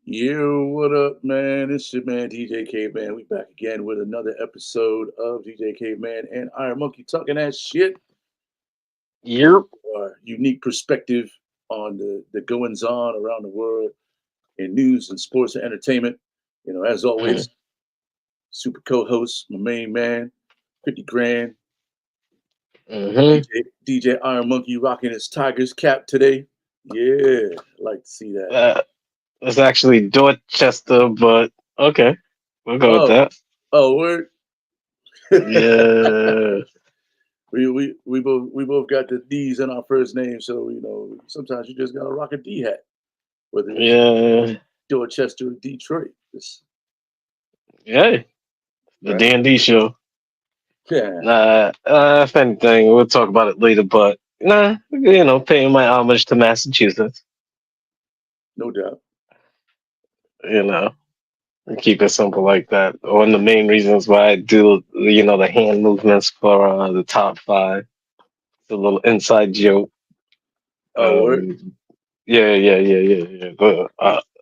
Yo, what up, man? It's your man DJ Caveman. We back again with another episode of DJ Caveman and IronMonkey talking that shit. Yep. Our unique perspective on the goings on around the world in news and sports and entertainment. As Mm. always, super co-host, my main man, 50 grand, Mm-hmm. DJ Iron Monkey rocking his Tigers cap today. Yeah, like to see that. Uh, it's actually Dorchester, but okay, we'll go with Oh, that. oh, word. Yeah, We both got the D's in our first name, so sometimes you just gotta rock a D hat, whether it's yeah, Dorchester or Detroit. yeah. The Right? D&D show. Yeah, If anything, we'll talk about it later. But paying my homage to Massachusetts. no doubt. You know, and keep it simple like that. One of the main reasons why I do, the hand movements for the top five. It's a little inside joke. Oh, word. Um, yeah.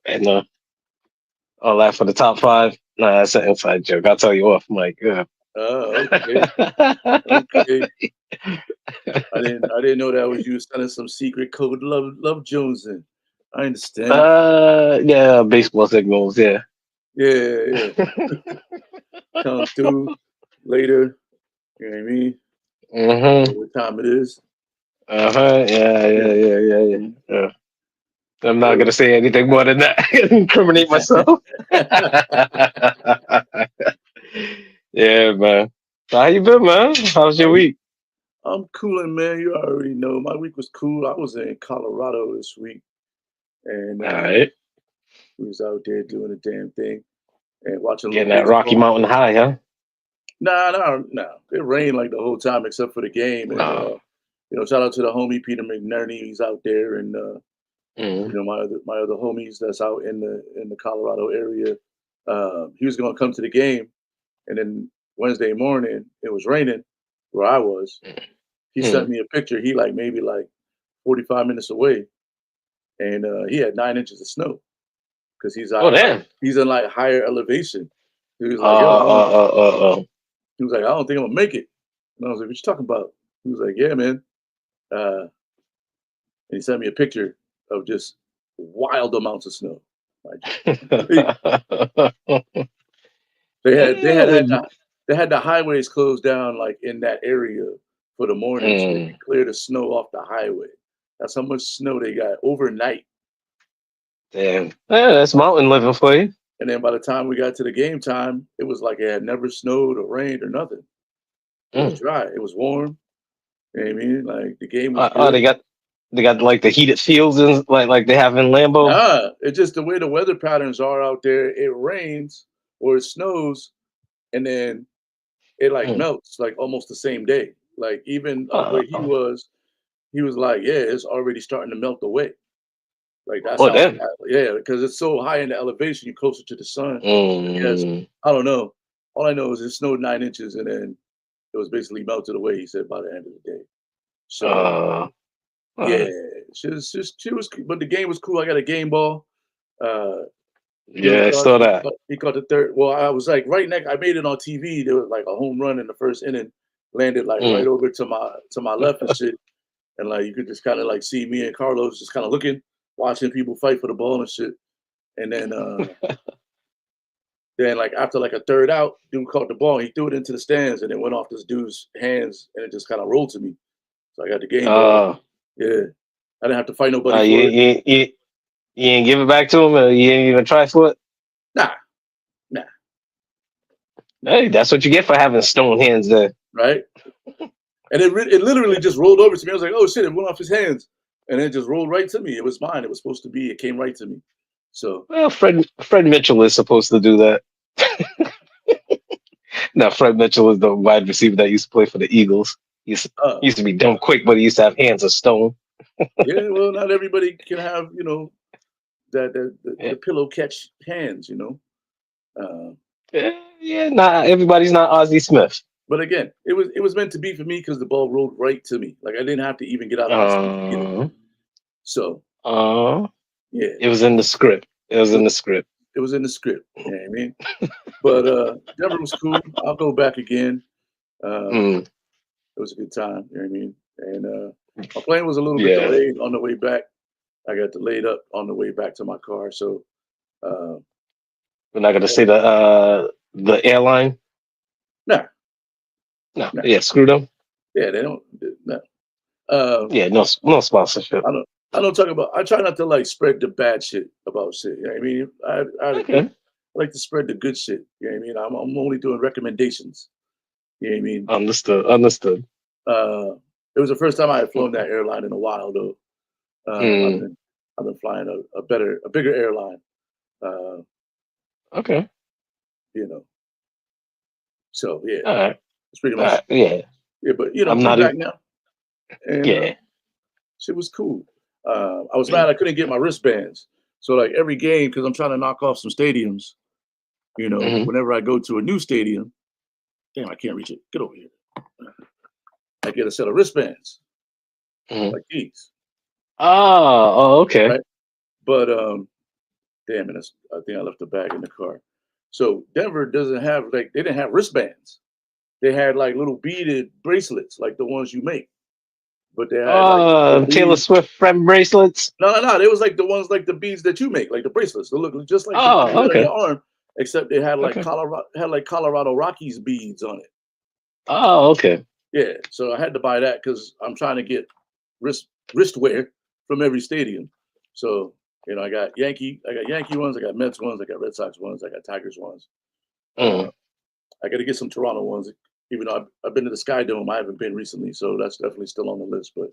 And all that for the top five. Nah, that's an inside joke. I'll tell you off, Mike. Yeah. Oh, okay, okay. I didn't know that was you sending some secret code Love Jones in. I understand. Yeah, baseball signals. Yeah. Yeah, yeah. Come through later. You know what I mean? Mm-hmm. What time it is? Uh-huh. Yeah, Yeah. yeah, yeah, yeah, yeah. Mhm. Yeah. I'm not Word. gonna say anything more than that. Incriminate myself. Yeah, man. So how you been, man? How's your week? I'm cooling, man. You already know. My week was cool. I was in Colorado this week, and All right. we was out there doing a damn thing and watching a little Getting that Rocky baseball. Mountain high, huh? Nah, nah, nah. It rained like the whole time except for the game. And No. shout out to the homie Peter McNerney. He's out there, and Mm. my other homies that's out in the Colorado area. He was gonna come to the game, and then Wednesday morning it was raining where I was. He sent Mm. me a picture. He like maybe like 45 minutes away, and he had 9 inches of snow because Oh damn. he's in like higher elevation. He was Uh, like, "Yo, I don't." uh, uh, uh, uh. He was like, "I don't think I'm gonna make it." And I was like, "What you talking about?" He was like, "Yeah, man." And he sent me a picture of just wild amounts of snow. Like they had they had had the, they had the highways closed down like in that area for the morning so they Mm. could clear the snow off the highway. That's how much snow they got overnight. Damn. Yeah, that's mountain living for you. And then by the time we got to the game time, it was like it had never snowed or rained or nothing. It was Mm. dry. It was warm. You know what I mean? Like the game was Oh, good. they got like the heated fields and like they have in Lambeau. Nah, it's just the way the weather patterns are out there. It rains or it snows, and then it like Mm. melts like almost the same day. Like even up where Oh, he was like, yeah, it's already starting to melt away. Like that's oh how, damn. yeah, because it's so high in the elevation, you're closer to the sun. I guess Mm. I don't know. All I know is it snowed 9 inches, and then it was basically melted away. He said by the end of the day. So Uh, yeah, uh, she was, but the game was cool. I got a game ball. Uh, yeah, I saw that. he caught the third. Well, I was like right next. I made it on TV. There was like a home run in the first inning, landed like right Mm. over to my left and shit. And like you could just kind of like see me and Carlos just kind of looking, watching people fight for the ball and shit. And then like after like a third out, dude caught the ball. He threw it into the stands and it went off this dude's hands and it just kind of rolled to me. So I got the game ball. Uh, Yeah, I didn't have to fight nobody you, for it. you ain't give it back to him, or you ain't even try for it. Nah, nah, Hey, that's what you get for having stone hands. There. right? And it literally just rolled over to me. I was like, oh shit, it went off his hands. And it just rolled right to me. It was mine. It was supposed to be. It came right to me. So, Well, Fred Mitchell is supposed to do that. Now, Fred Mitchell is the wide receiver that used to play for the Eagles. uh, He used to be dumb quick, but he used to have hands of stone. yeah, well, not everybody can have, that the Yeah, pillow catch hands. Uh, yeah, not everybody's not Ozzie Smith. but again, it was meant to be for me because the ball rolled right to me. Like I didn't have to even get out of my seat to get it. Uh, So uh, yeah, it was in the script. It was in the script. It was in the script. You know what I mean? But Denver was cool. I'll go back again. Mm, It was a good time. You know what I mean? And my plane was a little bit yeah. delayed on the way back. I got delayed up on the way back to my car. So uh, We're not gonna say the airline. nah, No. nah, Yeah, screw them. yeah, they don't. Nah. Uh, Yeah, no sponsorship. I don't. I don't talk about. I try not to like spread the bad shit about shit. You know what I mean? Okay. I like to spread the good shit. You know what I mean? I'm only doing recommendations. You know what I mean? Understood. Uh, it was the first time I had flown that airline in a while, though. Mm, I've been flying a bigger airline. Uh, okay. you know, so yeah, All right. it's pretty All much right. Yeah. yeah. But I'm I'm not back even. now, and Yeah. shit was cool. I was mad I couldn't get my wristbands. So like every game, because I'm trying to knock off some stadiums. Hmm. Whenever I go to a new stadium, damn, I can't reach it. Get over here. I get a set of wristbands Hmm. like these, Oh, okay. right? But damn it, I think I left the bag in the car. So Denver doesn't have they didn't have wristbands. They had like little beaded bracelets, like the ones you make. But they had like the Taylor beads. Swift friend bracelets. No. It was like the ones like the beads that you make, like the bracelets. They look just like the beads you Oh, got on okay. your arm, except they Okay. Had like Colorado Rockies beads on it. Oh, okay. Yeah, so I had to buy that because I'm trying to get wristwear from every stadium. So I got Yankee ones, I got Mets ones, I got Red Sox ones, I got Tigers ones. Uh, Mm, I got to get some Toronto ones, even though I've been to the Sky Dome. I haven't been recently, so that's definitely still on the list. But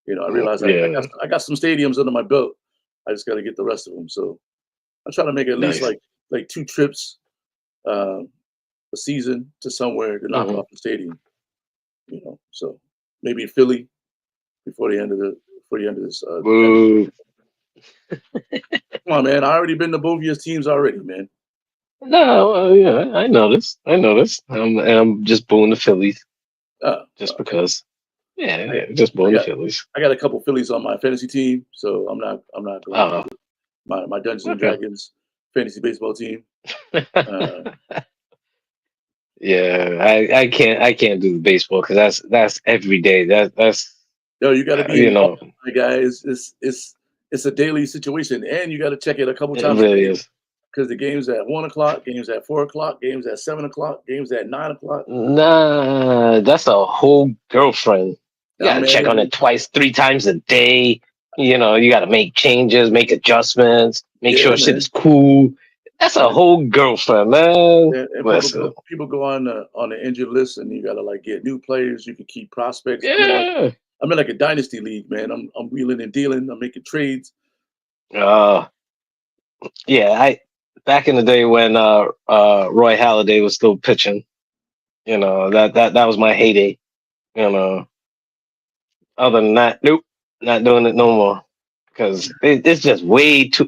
I realize yeah. I got some stadiums under my belt. I just got to get the rest of them. So I'm trying to make at least Nice. like 2 trips uh, a season to somewhere to knock Hmm. off the stadium. So maybe Philly before the end of this. Boo. Come on, man! I already been to both your teams already, man. No, yeah, I noticed. And I'm just booing the Phillies Uh, just uh, because. Yeah, I, yeah, just I booing the got Phillies. I got a couple Phillies on my fantasy team, so I'm not going Oh, through my Dungeons and okay. Dragons fantasy baseball team. Uh, Yeah, I can't do the baseball because that's every day. That's yo, you got to be in you the know, office, my guys. It's a daily situation, and you got to check it a couple it times a really day is. because the games at 1 o'clock, games at 4 o'clock, games at 7 o'clock, games at 9 o'clock. Nah, that's a whole girlfriend. You Nah, gotta man, check on it twice, 3 times a day. You gotta make changes, make adjustments, make yeah, sure shit is man. cool. That's a And whole girlfriend, man. and Listen, people go on the injured list, and you gotta like get new players. You can keep prospects. yeah. I'm in like a dynasty league, man. I'm wheeling and dealing. I'm making trades. Uh, yeah. I back in the day when Roy Halladay was still pitching. That was my heyday. You know, other than that, nope, not doing it no more because it's just way too.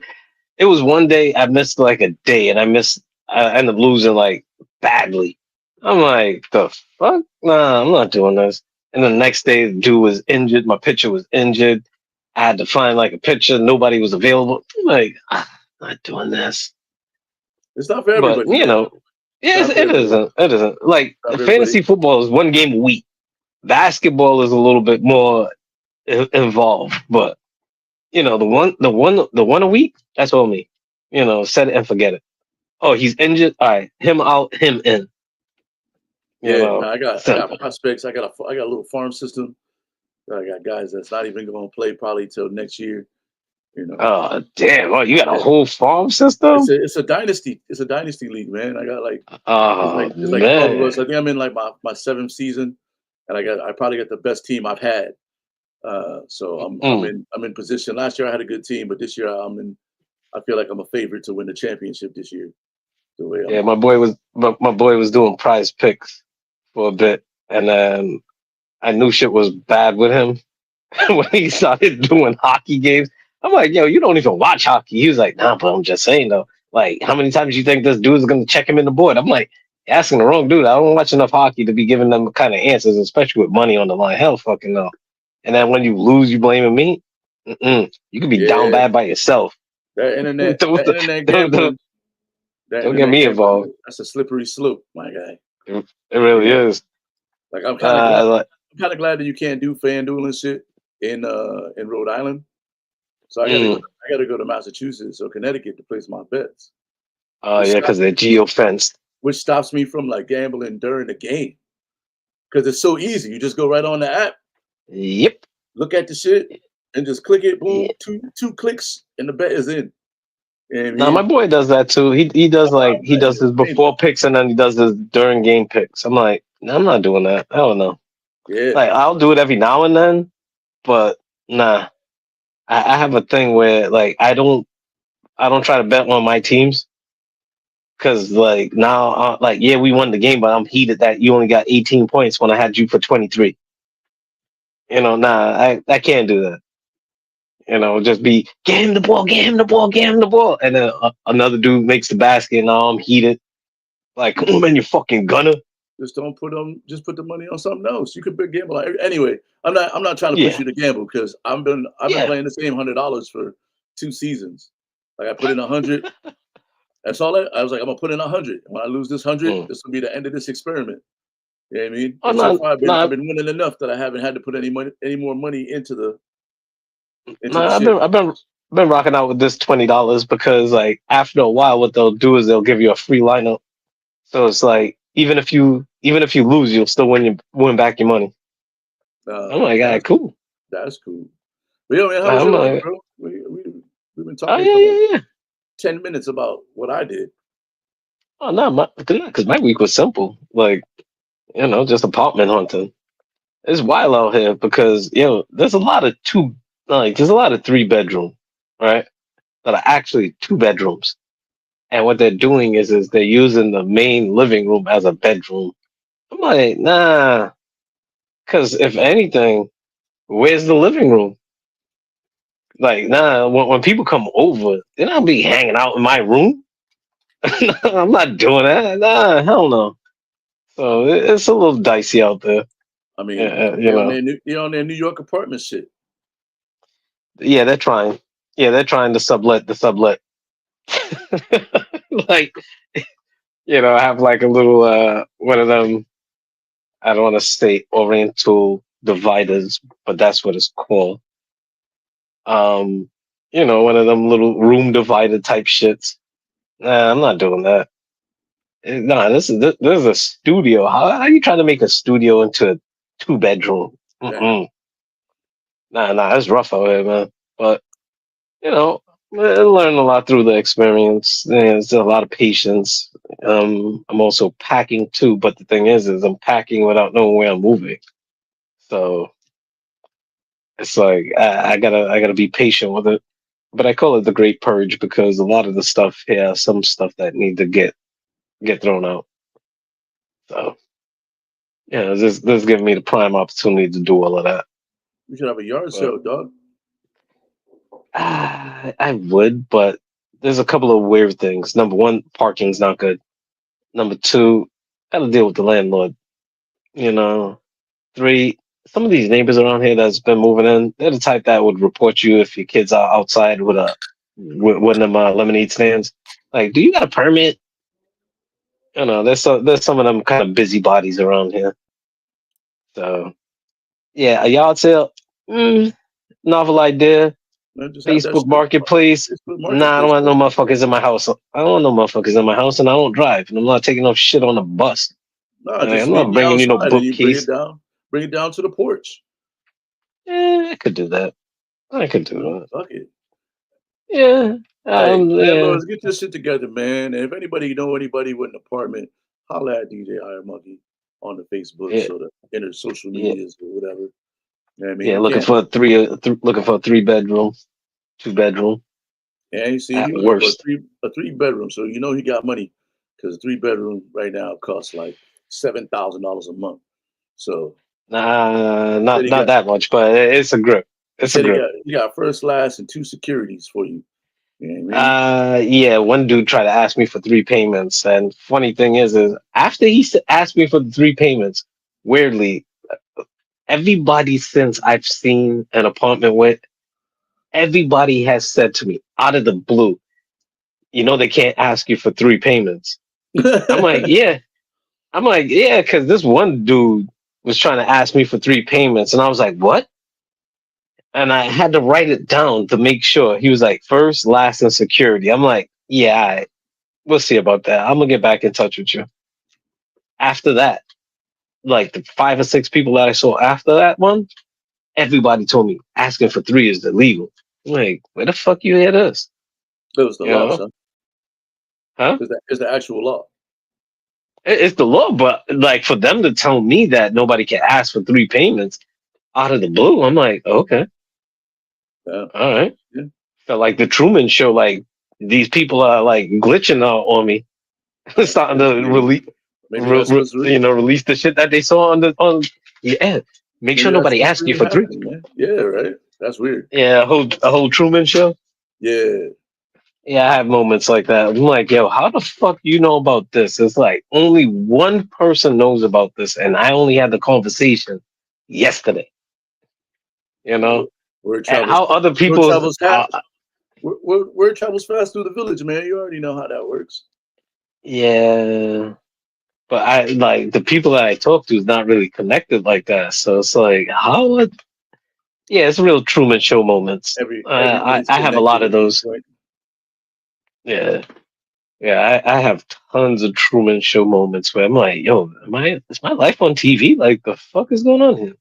It was one day I missed like a day, and I ended up losing like badly. I'm like, the fuck? Nah, I'm not doing this. And the next day, the dude was injured. My pitcher was injured. I had to find like a pitcher. Nobody was available. I'm like, I'm not doing this. It's not for But everybody, man. It's yes, not for it everybody. isn't. It isn't. Like It's not for everybody. fantasy football is one game a week. Basketball is a little bit more involved, but the one a week. That's all me. Set it and forget it. Oh, he's injured. All right, him out, him in. Yeah, no, I got Simple. prospects. I got a little farm system. I got guys that's not even going to play probably till next year. You know, Oh, damn. Oh, you got a yeah. whole farm system? It's a dynasty. It's a dynasty league, man. I got like Oh, there's like 12 of us. I man. think I'm in like my seventh season, and I probably got the best team I've had. So Mm. I'm in position. Last year I had a good team, but this year I feel like I'm a favorite to win the championship this year. The way Yeah, my boy was doing prize picks for a bit, and then I knew shit was bad with him when he started doing hockey games. I'm like, yo, you don't even watch hockey. He was like, nah, but I'm just saying though. Like, how many times you think this dude's gonna check him in the board? I'm like, you're asking the wrong dude. I don't watch enough hockey to be giving them kind of answers, especially with money on the line. Hell, fucking no. And then when you lose, you blaming me. Mm-mm. You could be down yeah, bad by yourself. don't, that internet don't, don't, gambling, that don't get internet me gambling, involved. that's a slippery slope, my guy. It really Yeah. is. Like I'm kind of glad. Uh, like, I'm kind of glad that you can't do FanDuel and shit in Rhode Island. So mm, I gotta go to Massachusetts or Connecticut to place my bets, which yeah, stop, because they're geo fenced. which stops me from like gambling during the game because it's so easy. You just go right on the app, Yep. look at the shit, and just click it. Yeah. Boom, two clicks, and the bet is in. You know what I Now my mean? boy does that too. He does like he I do does his the same before picks and then he does his during game picks. I'm like, nah, I'm not doing that. Hell no. Yeah, Like I'll do it every now and then, but nah. I have a thing where like I don't try to bet on my teams because like now like yeah we won the game but I'm heated that you only got 18 points when I had you for 23. Nah, I can't do that. Just be get him the ball, get him the ball, get him the ball, and then another dude makes the basket. Now I'm heated. Like, come on, man, you fucking gunner. just don't put them. Just put the money on something else. You could bet gamble. Anyway, I'm not trying to push Yeah, you to gamble because I've been yeah. playing the same $100 for 2 seasons. Like I put in 100. That's all I was like. I'm gonna put in 100. When I lose this 100, Mm. this will be the end of this experiment. You know what I mean? Oh And so no, far, I've no, been winning enough that I haven't had to put any more money no. into the I've shit. been I've been been rocking out with this $20 because like after a while, what they'll do is they'll give you a free lineup. So it's like even if you lose, you'll still win back your money. I'm like, all right, That's cool. that's cool. But yo, man, how was I'm your week, like, bro? We've been oh talking yeah, for like yeah, yeah. 10 minutes about what I did. Oh no, because my week was simple. Like just apartment hunting. It's wild out here because there's a lot of there's a lot of 3 bedroom, right? That are actually 2 bedrooms. And what they're doing is they're using the main living room as a bedroom. I'm like, nah, because if anything, where's the living room? Like, nah, when people come over, they're not be hanging out in my room. I'm not doing that. Nah, hell no. So it's a little dicey out there. I mean, Yeah, you know. they're on their New York apartment shit. Yeah, they're trying. Yeah, they're trying to sublet the sublet. Like, have like a little one of them. I don't want to say oriental dividers, but that's what it's called. Um, one of them little room divider type shits. Nah, I'm not doing that. Nah, this is a studio. How you trying to make a studio into a 2 bedroom? Damn. Mm-mm. Nah, it's rough out here, man. But you know, I learned a lot through the experience. There's a lot of patience. I'm also packing too, but the thing is I'm packing without knowing where I'm moving. So it's like I gotta be patient with it. But I call it the Great Purge because a lot of the stuff here, some stuff that need to get thrown out. So yeah, this is giving me the prime opportunity to do all of that. We should have a yard But sale, dog. I would, but there's a couple of weird things. Number one, parking's not good. Number two, gotta deal with the landlord. You know, three, some of these neighbors around here that's been moving in, they're the type that would report you if your kids are outside with one of them lemonade stands. Like, do you got a permit? There's some of them kind of busybodies around here. So yeah, a yard sale, novel idea. Man, just have that Facebook shit. Marketplace. Facebook Nah, I don't Marketplace. want no motherfuckers in my house. I don't want no motherfuckers in my house, and I don't drive, and I'm not taking no shit on the bus. Nah, Like, just I'm meet not me bringing you no outside and you bring it bookcase. down. Bring it down to the porch. I could do that. I could do that. Fuck it. Yeah. Hey, Yeah. landlords, get your shit together, man. And if anybody know anybody with an apartment, holla at DJ IronMonkey on the Facebooks Yeah. or the inner social Yeah. medias or whatever. You know what I mean? Yeah. We Looking can't. for looking for a 3 bedroom, 2 bedroom Yeah, you see, he at looking for worst. a three bedroom, so you know he got money because a 3 bedroom right now costs like $7,000 a month. So Nah, he said not that much, but it's a grip. he It's a said grip. he got first, last, and two securities for you. You know what I mean? Yeah, one dude tried to ask me for 3 payments, and funny thing is after he asked me for the 3 payments, weirdly, everybody since I've seen an apartment with everybody has said to me out of the blue, they can't ask you for 3 payments. I'm like, yeah. Because this one dude was trying to ask me for 3 payments, and I was like, what? And I had to write it down to make sure. He was like, first, last, and security. I'm like, yeah, all right, we'll see about that. I'm gonna get back in touch with you. After that, like the 5 or 6 people that I saw after that one, everybody told me asking for 3 is illegal. I'm like, where the fuck you hear this? That was the You law, know? son. Huh? It's the actual law. It's the law, but like for them to tell me that nobody can ask for 3 payments out of the blue, I'm like, okay, Yeah. all right. Yeah. Felt like the Truman Show, like these people are like glitching on me, starting to Maybe that's what's release the shit that they saw on. Yeah, make sure maybe that's nobody what's asks you really for 3. happening, man. Yeah, right. That's weird. Yeah, a whole Truman Show. Yeah. Yeah, I have moments like that. I'm like, yo, how the fuck you know about this? It's like only one person knows about this, and I only had the conversation yesterday. You Yeah, know, word and travels. how other Word people's. travels fast. Word travels fast through the village, man. You already know how that works. Yeah, but I like the people that I talk to is not really connected like that. So it's like, how? Yeah, it's real Truman Show moments. Everybody's I have a connected lot at of one those. point. Yeah. Yeah, I have tons of Truman Show moments where I'm like, yo, is my life on TV? Like, the fuck is going on here?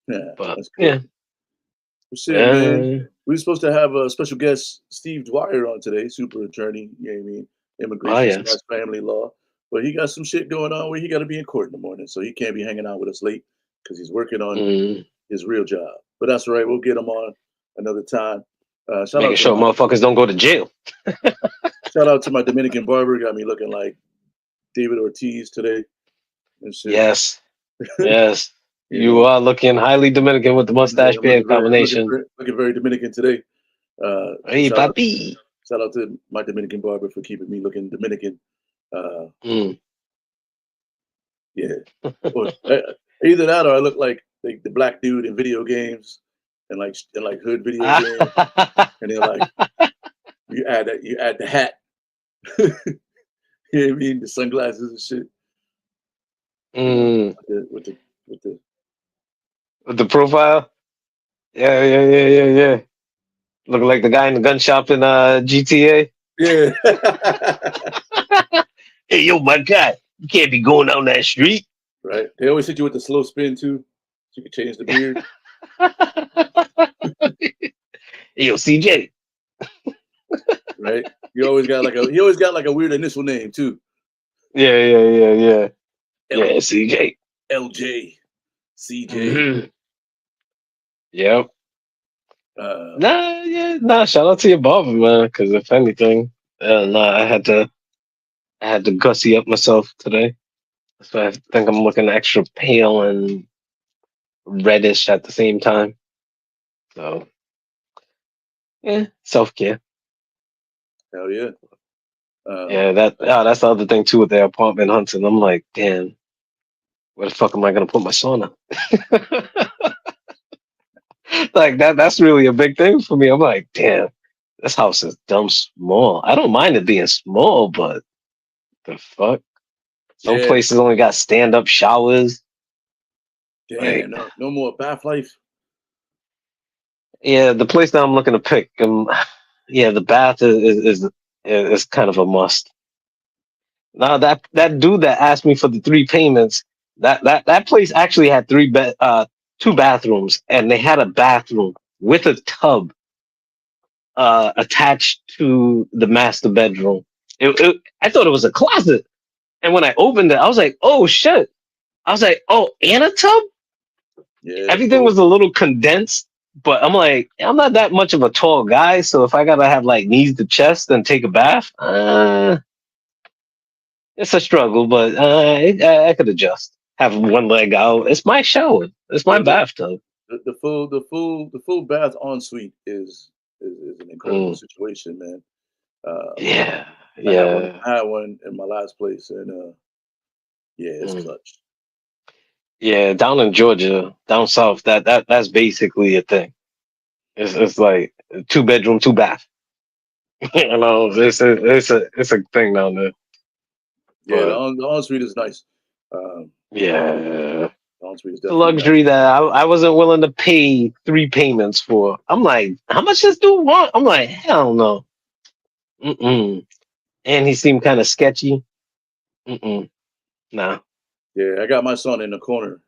Yeah, But that's yeah, crazy. Well, shit, man. uh, We were supposed to have a special guest, Steve Dwyer, on today, super attorney, you know what I mean, oh immigration yes, slash family law. But he got some shit going on where he got to be in court in the morning, so he can't be hanging out with us late because he's working on mm, his real job. But that's all right. We'll get him on another time. Shout making out to sure motherfuckers don't go to jail. my Dominican barber. Got me looking like David Ortiz today and shit. Yes, yes, You you know, are looking highly Dominican with the yeah, mustache beard combination. looking very Dominican today. So Hey, papi. shout out to my Dominican barber for keeping me looking Dominican. Uh, Mm. yeah, or, either that or I look like the black dude in video games and like hood video games, and they're like you add the hat, you know what I mean, the sunglasses and shit, you know, mm. with the With the profile. Yeah. Looking like the guy in the gun shop in GTA. yeah, Hey, yo, my guy, you can't be going down that street. right. They always hit you with the slow spin too, so you can change the beard, Hey, yo, CJ. right. He always got like a weird initial name too. Yeah. L Yeah, CJ. LJ, CJ. Mm-hmm. Yep. Uh, Nah. Shout out to your barber, man. Because if anything, I had to gussy up myself today. So I think I'm looking extra pale and reddish at the same time. So yeah, self care. hell yeah. Yeah, that's the other thing too with the apartment hunting. I'm like, damn, where the fuck am I gonna put my sauna? Like that's really a big thing for me. I'm like, damn, this house is dumb small. I don't mind it being small, but the fuck? Some Yeah, places only got stand up showers. damn, Like, no more bath life. yeah, the place that I'm looking to pick, yeah, the bath is kind of a must. Now that dude that asked me for the 3 payments, that place actually had 2 bathrooms, and they had a bathroom with a tub attached to the master bedroom. I thought it was a closet, and when I opened it, I was like, "Oh shit!" I was like, "Oh, and a tub." Yeah, Everything cool. was a little condensed, but I'm like, I'm not that much of a tall guy, so if I gotta have like knees to chest and take a bath, it's a struggle. But I could adjust. Have one leg out. It's my shower. It's my Yo, bathtub. the full bath ensuite is an incredible Mm, situation, man. yeah, I yeah. had one in my last place, and yeah, it's Mm. clutch. Yeah, down in Georgia, down south, that's basically a thing. It's like 2 bedroom, 2 bath. It's a thing down there. Yeah, But the ensuite is nice. Um, yeah, the ensuite is it's a definitely nice. luxury that I wasn't willing to pay 3 payments for. I'm like, how much this dude want? I'm like, hell no. Mm-mm. And he seemed kind of sketchy. Mm-mm. Nah. Yeah, I got my son in the corner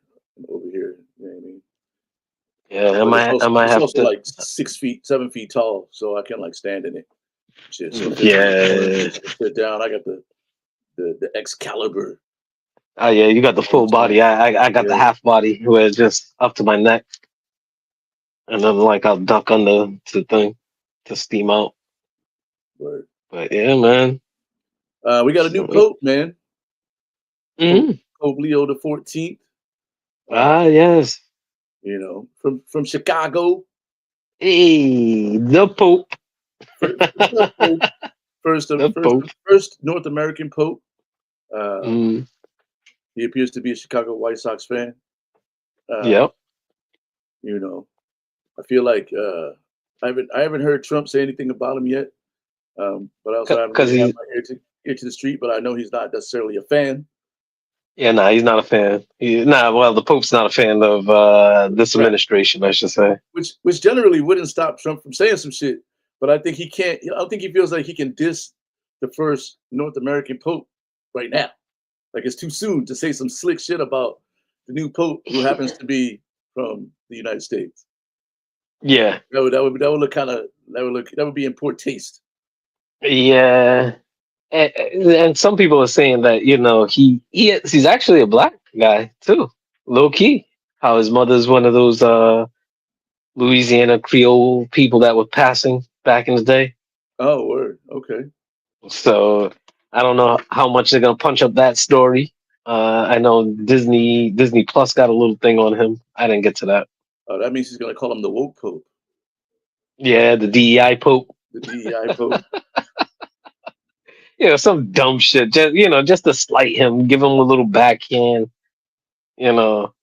over here. You know what I mean? Yeah, But I might it's have also to. like 6 feet, 7 feet tall, so I can like stand in it. Shit, so if it's in the corner, Yeah. I can sit down. I got the Excalibur. Oh yeah, you got the All full the time. body. I got the Yeah, half body where it's just up to my neck, and then like I'll duck under the thing to steam out. but But yeah, man. we got a new pope, man. Pope, Mm-hmm. Pope Leo the 14th. Uh, Ah yes. from Chicago. Hey, the Pope. First Pope, The Pope. first North American Pope. Uh, Mm, he appears to be a Chicago White Sox fan. Uh, yep. you know, I feel like I haven't heard Trump say anything about him yet. But I also haven't Because really had he's my ear to the street. But I know he's not necessarily a fan. yeah, nah, he's not a fan. Well, the Pope's not a fan of this Right. administration, I should say. Which generally wouldn't stop Trump from saying some shit. But I think he can't. I don't think he feels like he can diss the first North American Pope right now. Like it's too soon to say some slick shit about the new Pope who happens to be from the United States. Yeah. That would look kind of that would be in poor taste. Yeah. And some people are saying that he's actually a black guy too, low key. How his mother's one of those Louisiana Creole people that were passing back in the day. Oh, word. Okay. So I don't know how much they're gonna punch up that story. I know Disney Plus got a little thing on him. I didn't get to that. That means he's gonna call him the woke Pope, Yeah, the DEI Pope. the DEI Pope. Some dumb shit. Just to slight him, give him a little backhand. You know,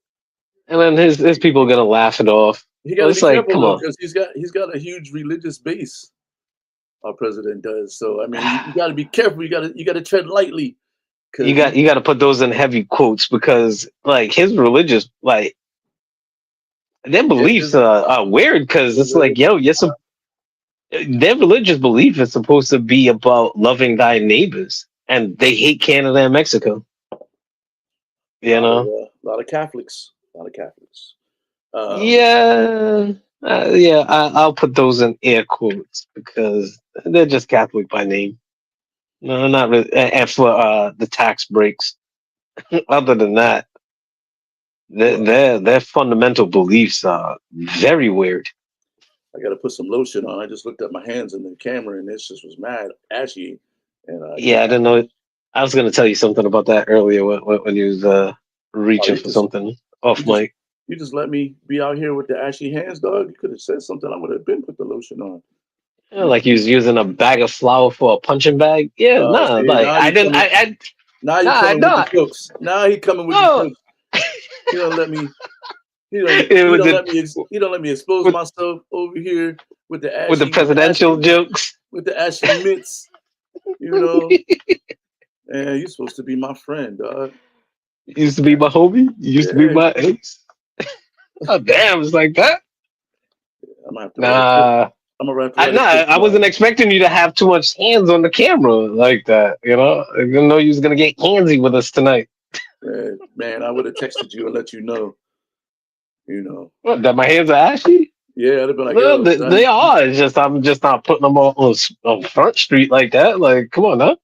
and then his people are gonna laugh it off. He got But to it's be like, careful come though, on, because he's got a huge religious base. Our president does. So I mean, you got to be careful. You got to tread lightly you because got you got to put those in heavy quotes because like his religious like their yeah, beliefs are weird because it's like their religious belief is supposed to be about loving thy neighbors, and they hate Canada and Mexico. You know? a lot of Catholics, a lot of Catholics. Um, Yeah, yeah. I'll put those in air quotes because they're just Catholic by name. No, not really. And for the tax breaks. Other than that, well, their fundamental beliefs are very weird. I got to put some lotion on. I just looked at my hands in the camera and this just was mad ashy, and Yeah, I didn't know. I was going to tell you something about that earlier when you was oh, reaching for something off you just mic. you just let me be out here with the ashy hands, dog. You could have said something. I would have been put the lotion on. Yeah, like you was using a bag of flour for a punching bag. Yeah, nah, See, like I didn't. now you Nah, I coming with the not. jokes. Now he coming with the No, jokes. He don't let me. it was He don't let me expose with myself over here with with the presidential jokes. the ashy mitts. You know, and you're supposed to be my friend, dog. Used to be my homie. Used to be Yeah, my ex. Oh damn, it's like that. I'm gonna have to write a tip. Nah, I'm gonna have to write a nah. tip I tomorrow. wasn't expecting you to have too much hands on the camera like that. I didn't know you was gonna get handsy with us tonight. Man, I would have texted you and let you know. You know, What? That my hands are ashy? yeah, I'd have been like, No, yo, they are. It's just I'm just not putting them on Front Street like that. Like, come on, huh?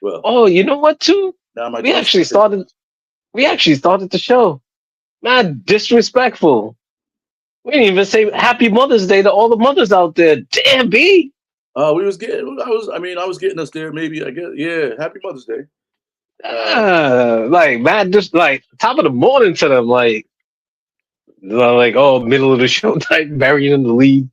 well, Oh, you know what? Too. now my We joints actually start hurting. started. We actually started the show. Man, disrespectful. We didn't even say Happy Mother's Day to all the mothers out there. Damn, B. We was getting. I was getting us there. Maybe I guess. Yeah. Happy Mother's Day. Uh, Like man, just like top of the morning to them, like oh, middle of the show type, burying in the lead.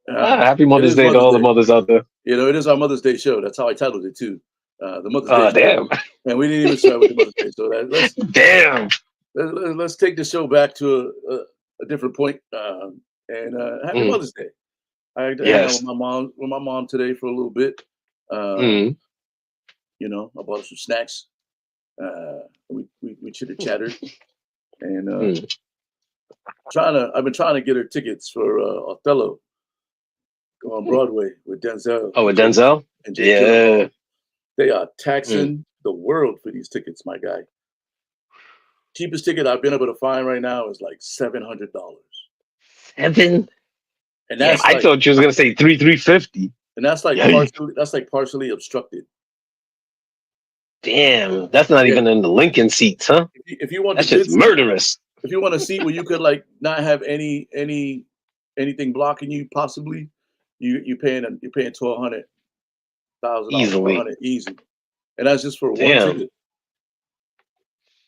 Happy it Mother's is Day to Mother's all the Day. mothers out there. It is our Mother's Day show. That's how I titled it too. The Mother's Day show. Damn, And we didn't even start with the Mother's Day. So damn. let's take the show back to a different point. And happy Mm. Mother's Day. I got to hang out Yes. with my mom today for a little bit. Mm. You know, I bought her some snacks. We chitter chattered, and Mm. I've been trying to get her tickets for Othello on Broadway with Denzel Oh, with Denzel? and Jake Gyllenhaal. Yeah. They are Mm. taxing the world for these tickets, my guy. Cheapest ticket I've been able to find right now is like $700, 7? and Damn, I thought you was gonna say 350. Yikes. that's like partially obstructed. Damn, that's not Yeah, even in the Lincoln seats, huh? if you want the That's just good seat, murderous. if you want a seat where you could like not have anything blocking you, possibly, you're paying $1,200 per Easily. hundred easy, and that's just for one Damn. ticket.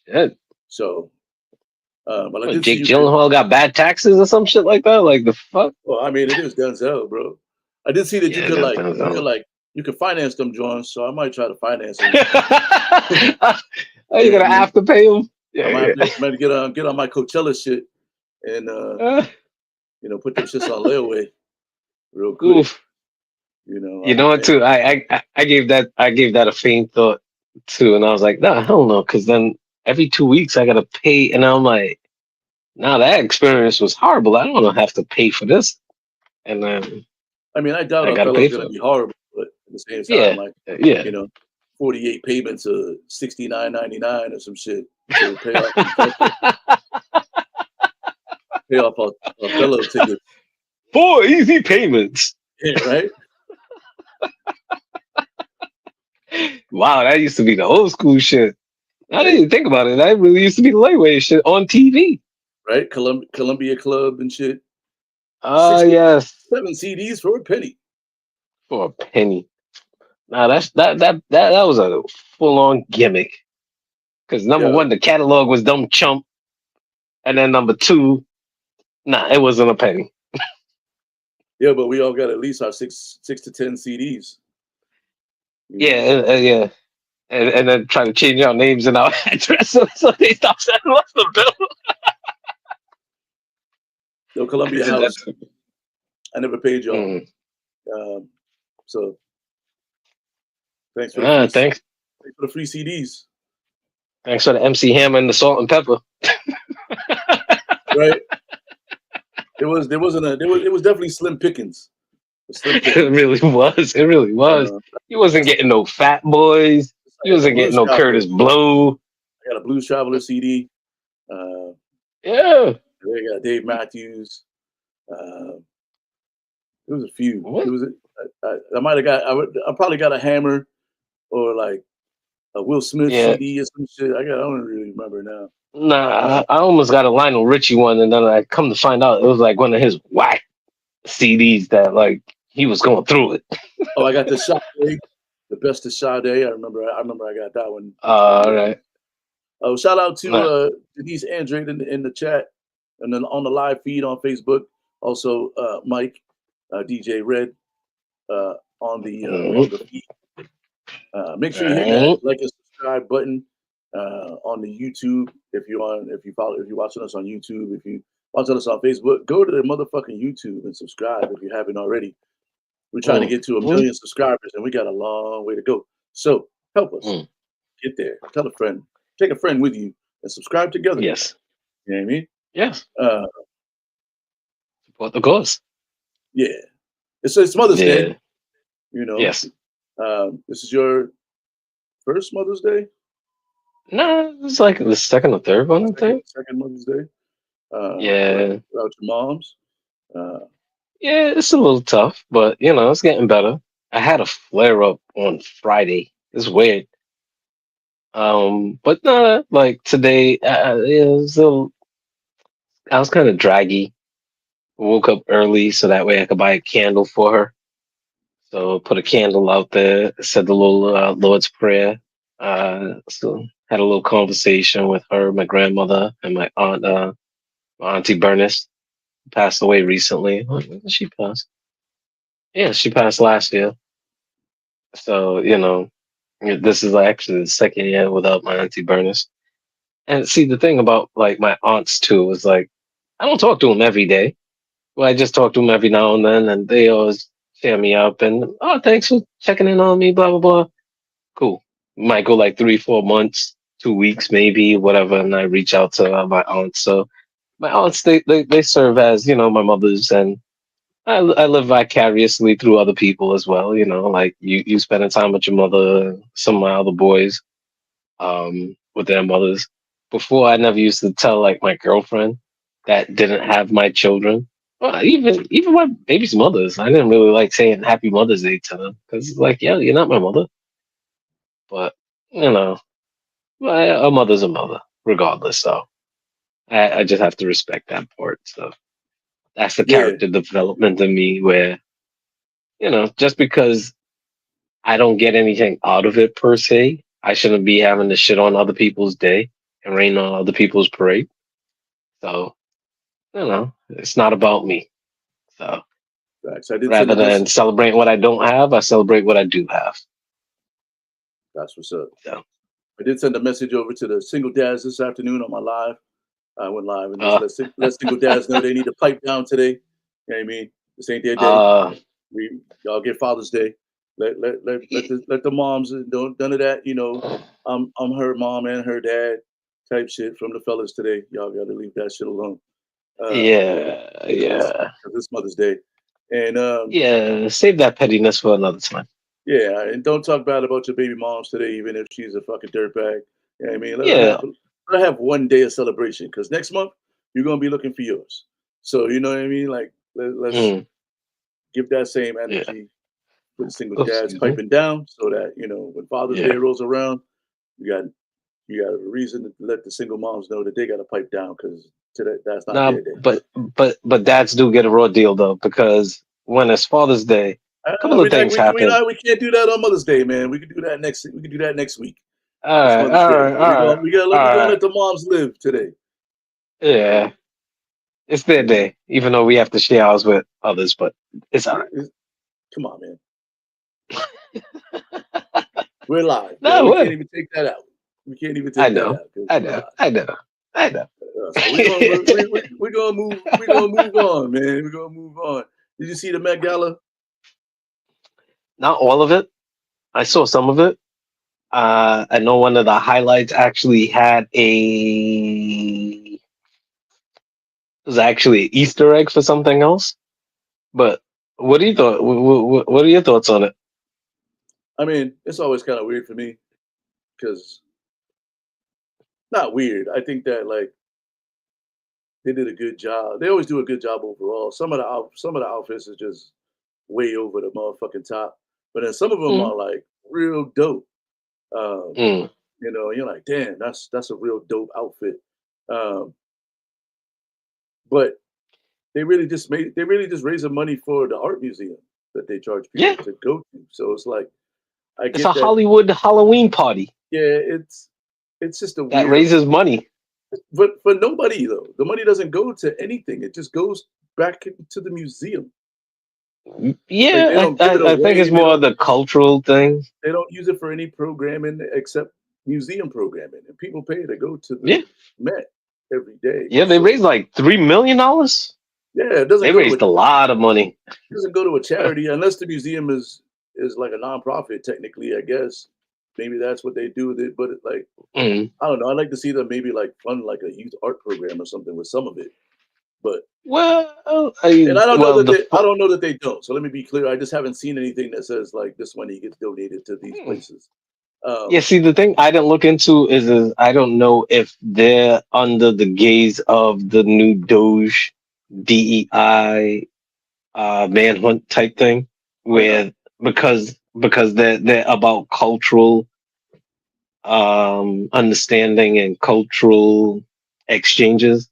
Yeah. So, but I What, did see Jake you could. Gyllenhaal got bad taxes or some shit like that? Like the fuck? Well, I mean, it is Denzel, bro. I did see that Yeah, that's Denzel. you could finance them joints, so I might try to finance them. Are you Yeah, I gonna mean, after pay him? I Yeah, might have yeah. to get on my Coachella shit and put them shits on layaway real quick. Oof. You know, You I'll be know what? paying. Too, I gave that a faint thought too, and I was like, nah, hell no, because then every 2 weeks I gotta pay, and I'm like, nah, that experience was horrible. I don't want to have to pay for this, and then I mean, I doubt I gotta pay Othello's gonna for it. be horrible, but at the same time, Yeah, like, yeah. you know, 48 payments of $69.99 or some shit to pay off Othello tickets. 4 easy payments. Yeah, right. Wow, that used to be the old school shit. I didn't Right. even think about it. That really used to be the lightweight shit on TV. Right. Columbia Club and shit. Ah, 6 yes, 7 CDs for a penny. for a penny. Nah, that was a full on gimmick. Because number Yeah. one, the catalog was dumb chump, and then number two, nah, it wasn't a penny. Yeah, but we all got at least our six to 10 CDs. You know. Yeah, yeah. And then try to change our names and our address so they stop sending us the bill. No I Columbia did that House. too. I never paid y'all. Mm. Um, so thanks for the free Thanks. thanks for the free CDs. Thanks for the MC Hammer and the salt and pepper. Right. It was definitely slim pickings. Slim It pickings. really was. It really was. Uh, You wasn't getting no Fat Boys. You I got the wasn't getting Blues no Traveler. Curtis Blow. I got a Blues Traveler CD. Uh, Yeah. I got Dave Matthews. Uh, there was a few. What? There was I might have got I probably got a Hammer or like a Will Smith Yeah. CD or some shit. I don't really remember now. Nah, I almost got a Lionel Richie one, and then I come to find out it was like one of his whack CDs that like he was going through it. Oh, I got the Sade, the best of Sade. I remember I got that one. All right. Oh, shout out to Nah. Denise Andrade in the chat and then on the live feed on Facebook. Also, Mike, DJ Red on the feed. Make sure you hit that Mm. like and subscribe button on the YouTube if you're watching us on YouTube. If you watching us on Facebook, go to the motherfucking YouTube and subscribe if you haven't already. We're trying to get to 1 million subscribers and we got a long way to go. So help us Mm. get there. Tell a friend, take a friend with you, and subscribe together. Yes. You know what I mean? Yes. Uh, Support the cause. yeah. It's Mother's Day. Yeah. You know. Yes. This is your first Mother's Day. Nah, it's like the second or third one, I think. Second Mother's Day. Yeah. Without your moms. Yeah, it's a little tough, but you know, it's getting better. I had a flare up on Friday. It's weird. But nah, like today, it was I was kind of draggy. Woke up early so that way I could buy a candle for her. So put a candle out there, said the little Lord's Prayer. So had a little conversation with her, my grandmother, and my aunt, my auntie Bernice, passed away recently. When did she pass? Yeah, she passed last year. So you know, this is actually the second year without my auntie Bernice. And see, the thing about like my aunts too is like I don't talk to them every day, Well, I just talk to them every now and then, and they always cheer me up. And oh, thanks for checking in on me. Blah blah blah. Cool. Might go like 3 4 months, 2 weeks maybe, whatever, and I reach out to my aunts. So my aunts, they serve as my mothers, and I live vicariously through other people as well. Like you spending time with your mother, some of my other boys, with their mothers. Before, I never used to tell like my girlfriend that didn't have my children. Well, even my baby's mothers, I didn't really like saying Happy Mother's Day to them because, like, yeah, you're not my mother, but you know, a mother's a mother, regardless. So I just have to respect that part. So that's the Yeah, character development in me, where just because I don't get anything out of it per se, I shouldn't be having to shit on other people's day and rain on other people's parade. So, it's not about me. So facts. I did send rather a than message. celebrate what I don't have, I celebrate what I do have. That's what's up. So, I did send a message over to the single dads this afternoon on my live. I went live and just uh, let single dads know they need to pipe down today. You know what I mean? This ain't their day. uh, Y'all get Father's Day. Let the moms don't none of that. I'm her mom and her dad type shit from the fellas today. Y'all got to leave that shit alone. yeah, Because yeah, this Mother's Day, and yeah. Save that pettiness for another time. yeah, and don't talk bad about your baby moms today, even if she's a fucking dirtbag. You know what I mean? Yeah. Let her have one day of celebration because next month you're gonna be looking for yours. So you know what I mean? Like let's Mm, give that same yeah. energy for the single Oh, dads excuse me. piping down, so that when Father's Day Yeah. rolls around, you got you got a reason to let the single moms know that they got to pipe down because today that's not Nah, their day. but dads do get a raw deal though, because when it's Father's Day, a couple of We not things happen. we can't do that on Mother's Day, man. We can do that next. We can do that next week. All It's right, Mother's all Day. right, all right, We all gonna right. let the moms live today. Yeah, it's their day, even though we have to share ours with others, but it's all right. Come on, man. We're live. No, We can't what? even take that out. We can't even I take that know, out because I we're know, live. I know, I know. So we're gonna move on, man. We're gonna move on. Did you see the Met Gala? Not all of it. I saw some of it. I know one of the highlights actually had was actually an Easter egg for something else. But what do you thought? What are your thoughts on it? I mean, it's always kind of weird for me because not weird. I think that like they did a good job. They always do a good job overall. Some of the outfits is just way over the motherfucking top, but then some of them Mm, are like real dope. Um, mm. you're like, damn, that's a real dope outfit. Um, but they really just raise the money for the art museum that they charge Yeah, people to go to. So it's like I it's get a that. Hollywood Halloween party Yeah, it's just a that weird. raises money. But for nobody though, the money doesn't go to anything. It just goes back into the museum. Like they Yeah, don't give it I think it's away. more the cultural thing. They don't use it for any programming except museum programming, and people pay to go to the Yeah, Met every day. yeah, they So raised like $3 million. yeah, They raised a lot of money. it doesn't go to a charity unless the museum is like a nonprofit. Technically, I guess maybe that's what they do with it. But like Mm. I don't know. I'd like to see them maybe like fund like a youth art program or something with some of it. But Well, and I don't know well, that I don't know that they don't. So let me be clear. I just haven't seen anything that says like this money gets donated to these hmm. places. Yeah. Um, See, the thing I didn't look into is I don't know if they're under the gaze of the new Doge DEI manhunt type thing, why not? where because they're about cultural understanding and cultural exchanges,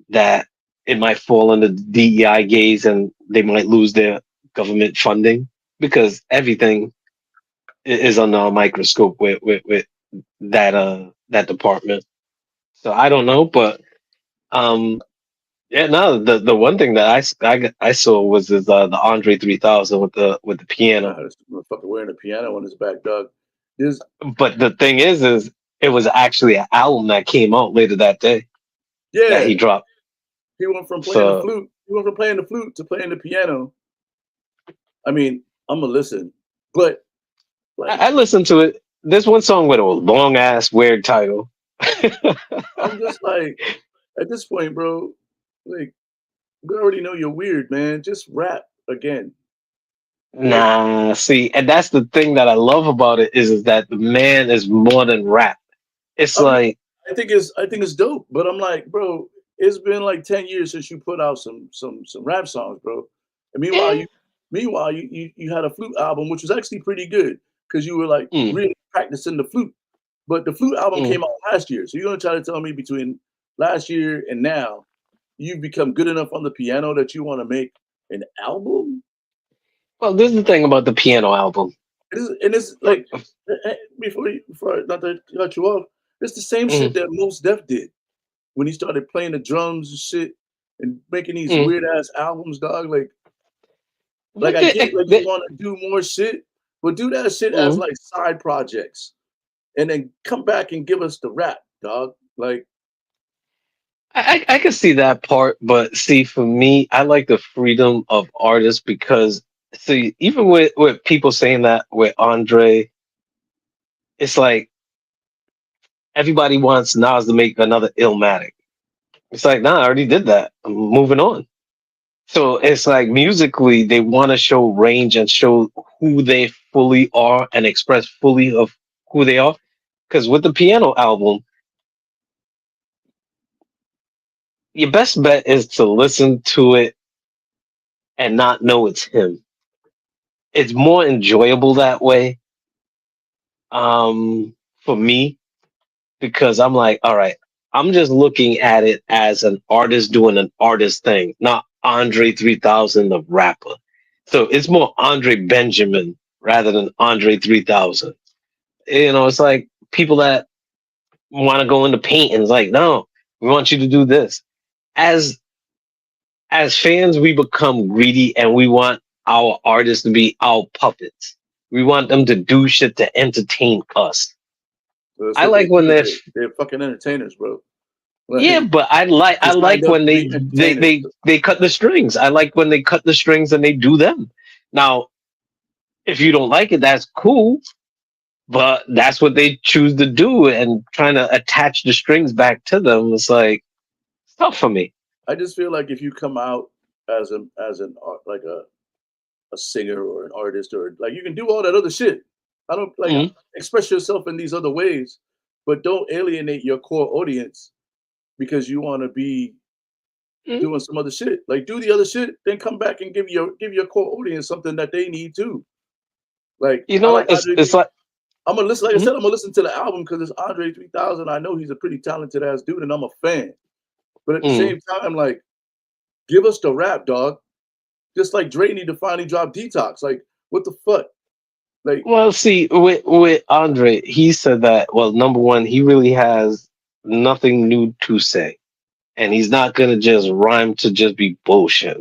that it might fall under the DEI gaze and they might lose their government funding because everything is under a microscope with that department. So I don't know, but um yeah, no, the one thing that I saw was the Andre 3000 with the piano. This motherfucker wearing a piano on his back, dog. This But the thing is it was actually an album that came out later that day that yeah, he dropped. he went from playing the So flute you went from playing the flute to playing the piano. I mean, I'm gonna listen, but like I listened to it. There's one song with a long ass weird title. I'm just like at this point, bro. Like we already know you're weird, man. Just rap again. Like Nah, see, and that's the thing that I love about it is that the man is more than rap. It's I mean, like, I think it's dope, but I'm like, bro, it's been like 10 years since you put out some rap songs, bro. And eh, meanwhile you had a flute album, which was actually pretty good because you were like mm, really practicing the flute. But the flute album mm. came out last year, so you're gonna try to tell me between last year and now you've become good enough on the piano that you want to make an album? Well, this is the thing about the piano album. And it's like before not to cut you off, it's the same shit Mm, that Most Def did when he started playing the drums and shit and making these mm. weird ass albums, dog. Like But I get like you they, want to do more shit, but do that shit as mm. like side projects, and then come back and give us the rap, dog. Like I can see that part, but see, for me, I like the freedom of artists because, see, even with people saying that with Andre, it's like everybody wants Nas to make another Illmatic. It's like, nah, I already did that. I'm moving on. So it's like musically, they want to show range and show who they fully are and express fully of who they are. Because with the piano album, your best bet is to listen to it and not know it's him. It's more enjoyable that way, for me, because I'm like, all right, I'm just looking at it as an artist doing an artist thing, not Andre 3000, the rapper. So it's more Andre Benjamin rather than Andre 3000. It's like people that want to go into paint and it's like, no, we want you to do this. As as fans, we become greedy and we want our artists to be our puppets. We want them to do shit to entertain us. that's I what they like when do. they're They're fucking entertainers, bro. yeah, Like but I they like signed up when to be they entertainers. they they cut the strings. I like when they cut the strings and they do them. Now, if you don't like it, that's cool, but that's what they choose to do, and trying to attach the strings back to them. It's like it's tough for me. I just feel like if you come out like a singer or an artist or like you can do all that other shit. I don't like Mm, express yourself in these other ways, but don't alienate your core audience because you want to be mm. doing some other shit. Like do the other shit, then come back and give your core audience something that they need too. Like You I know like what? Andre. It's like I'm gonna listen. Like I mm, said, I'm gonna listen to the album because it's Andre 3000. I know he's a pretty talented ass dude, and I'm a fan. But at the mm. same time, like, give us the rap, dog. Just like Dre need to finally drop Detox. Like, what the fuck? Like, Well, see, with Andre, he said that. Well, number one, he really has nothing new to say, and he's not gonna just rhyme to just be bullshit.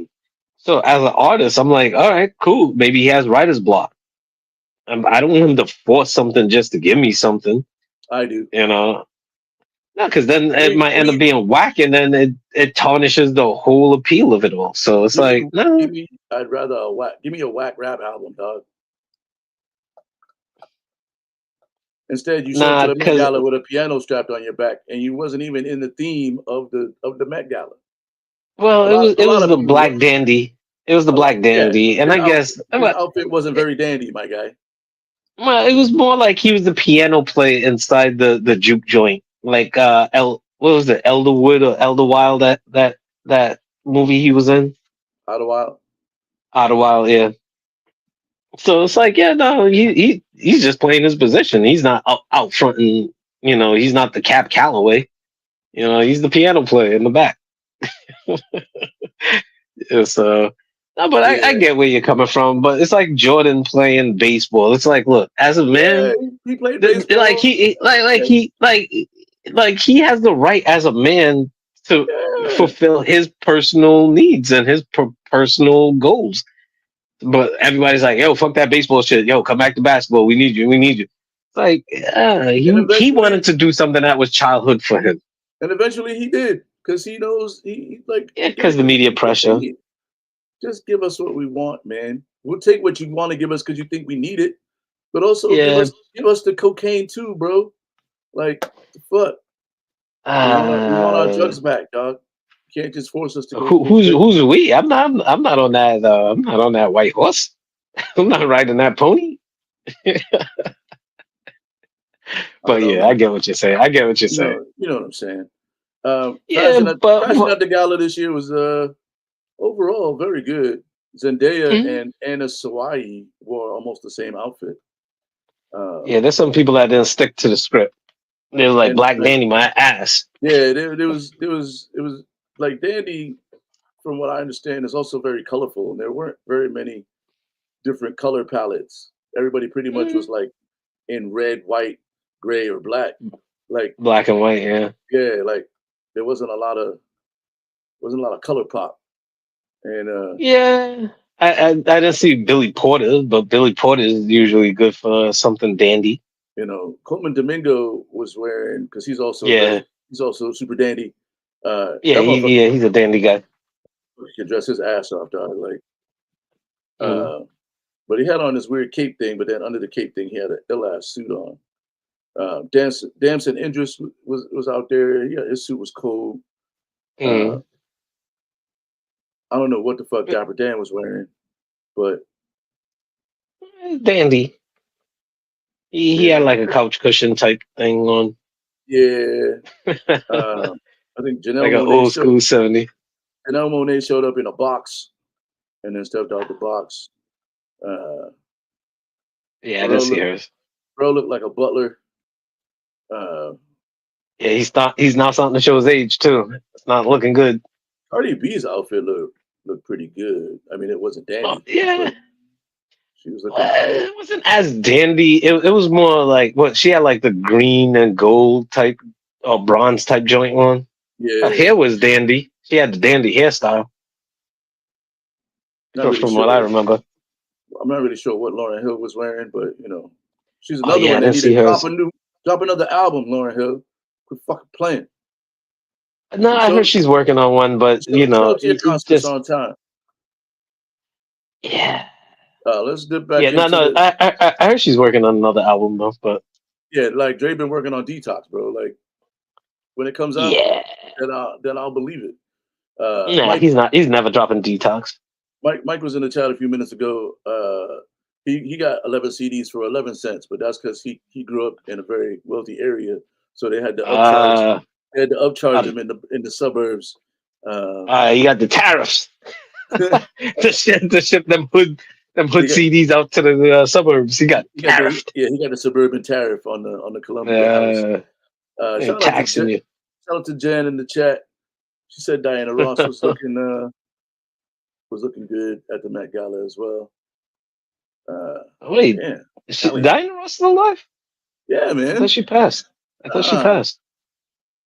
So as an artist, I'm like, all right, cool. Maybe he has writer's block. I don't want him to force something just to give me something, I do. you know. No, because then Give it me, might give end up me, being whack, and then it tarnishes the whole appeal of it all. So it's give me, like, no, give me. I'd rather a whack. Give me a whack rap album, dog. Instead, you show up to nah, the Met because Gala with a piano strapped on your back, and you wasn't even in the theme of the Met Gala. well, A it lot, was a it lot was of the people were. black dandy. It was the A lot, black yeah. dandy, and His I outfit, guess his outfit wasn't very dandy, my guy. well, it was more like he was the piano player inside the juke joint, like what was it, Elderwood or Elderwild, that movie he was in, Out a while. Idlewild, yeah. So it's like, yeah, no, he's just playing his position. He's not out front, and he's not the Cap Calloway. He's the piano player in the back. Yeah, so, no, but I Yeah, get where you're coming from. But it's like Jordan playing baseball. It's like, look, as a yeah. man, He played like baseball. Yeah, like he has the right as a man to yeah. fulfill his personal needs and his personal goals. But everybody's like, yo, fuck that baseball shit. Yo, come back to basketball. We need you. We need you. It's like, And he eventually, wanted to do something that was childhood for him. and eventually he did. because he knows he like Yeah, he did because it the because media people are pressure. paying. Just give us what we want, man. We'll take what you want to give us because you think we need it, but also Yeah. give us the cocaine too, bro. Like the fuck, we want our Uh, drugs back, dog. You can't just force us to go who, through a who's phase. who's we? I'm not on that. I'm not on that white horse. I'm not riding that pony. I don't But know, yeah, I man. get what you're saying. I get what you're saying. You know what I'm saying. Yeah, Crashing out the gala this year was overall very good. Zendaya mhm. and Anna Sawai wore almost the same outfit. Yeah, there's some people that didn't stick to the script. They were like And Black like Danny, my ass. yeah, it was like Dandy, from what I understand, is also very colorful, and there weren't very many different color palettes. Everybody pretty much Mm, was like in red, white, gray, or black. Like Black and white, yeah. yeah, like there wasn't a lot of color pop. And Yeah. I didn't see Billy Porter, but Billy Porter is usually good for something dandy. Coleman Domingo was wearing, because Yeah. he's also super dandy. Yeah, That motherfucker he's a dandy guy. can dress his ass off, dog. Like, Mm. uh, but he had on this weird cape thing, but then under the cape thing, he had an ill ass suit on. Damson Idris was out there. Yeah, his suit was cool. Uh, Mm. I don't know what the fuck Dapper Dan was wearing, but Dandy. He you had like know, a couch cushion type thing on. yeah. Like I think an old school 70. Janelle Monae showed up in a box and then stepped out the box. Uh, Yeah, I didn't Pharrell see looked hers. Pharrell looked like a butler. Uh, Yeah, he's not starting to show his age too. It's not looking good. Cardi B's outfit looked pretty good. I mean, it wasn't Oh, dandy, yeah. but she was looking all right. It wasn't as dandy. It was more like what she had like the green and gold type or bronze type joint on. Her Yeah, hair was dandy. She had the dandy hairstyle not really from what I sure. remember. I'm not really sure what Lauryn Hill was wearing, but she's Oh another yeah, I one that didn't need see to hers. drop another album. Lauryn Hill, quit fucking playing. No, I heard Show she's working on one, but show up to your it concerts just on time. yeah, Let's dip back yeah. No, into no. the I heard she's working on another album though, but yeah. Like Dre been working on Detox, bro. Like when it comes out, yeah. then I'll believe it. Nah, he's not. He's never dropping detox. Mike was in the chat a few minutes ago. He got 11 CDs for 11 cents, but that's because he grew up in a very wealthy area, so they had to upcharge. Uh, They had to upcharge um, him in the suburbs. Uh, you got the tariffs to ship them hood he got CDs out to the suburbs. He got tariffed. he got the suburban tariff on the Columbia house. Uh, Shout out to taxing you. Jen in the chat. She said Diana Ross was looking good at the Met Gala as well. Wait, Damn, is Halle, Diana Ross still alive? yeah, I thought man. she passed. I thought she Nah, passed.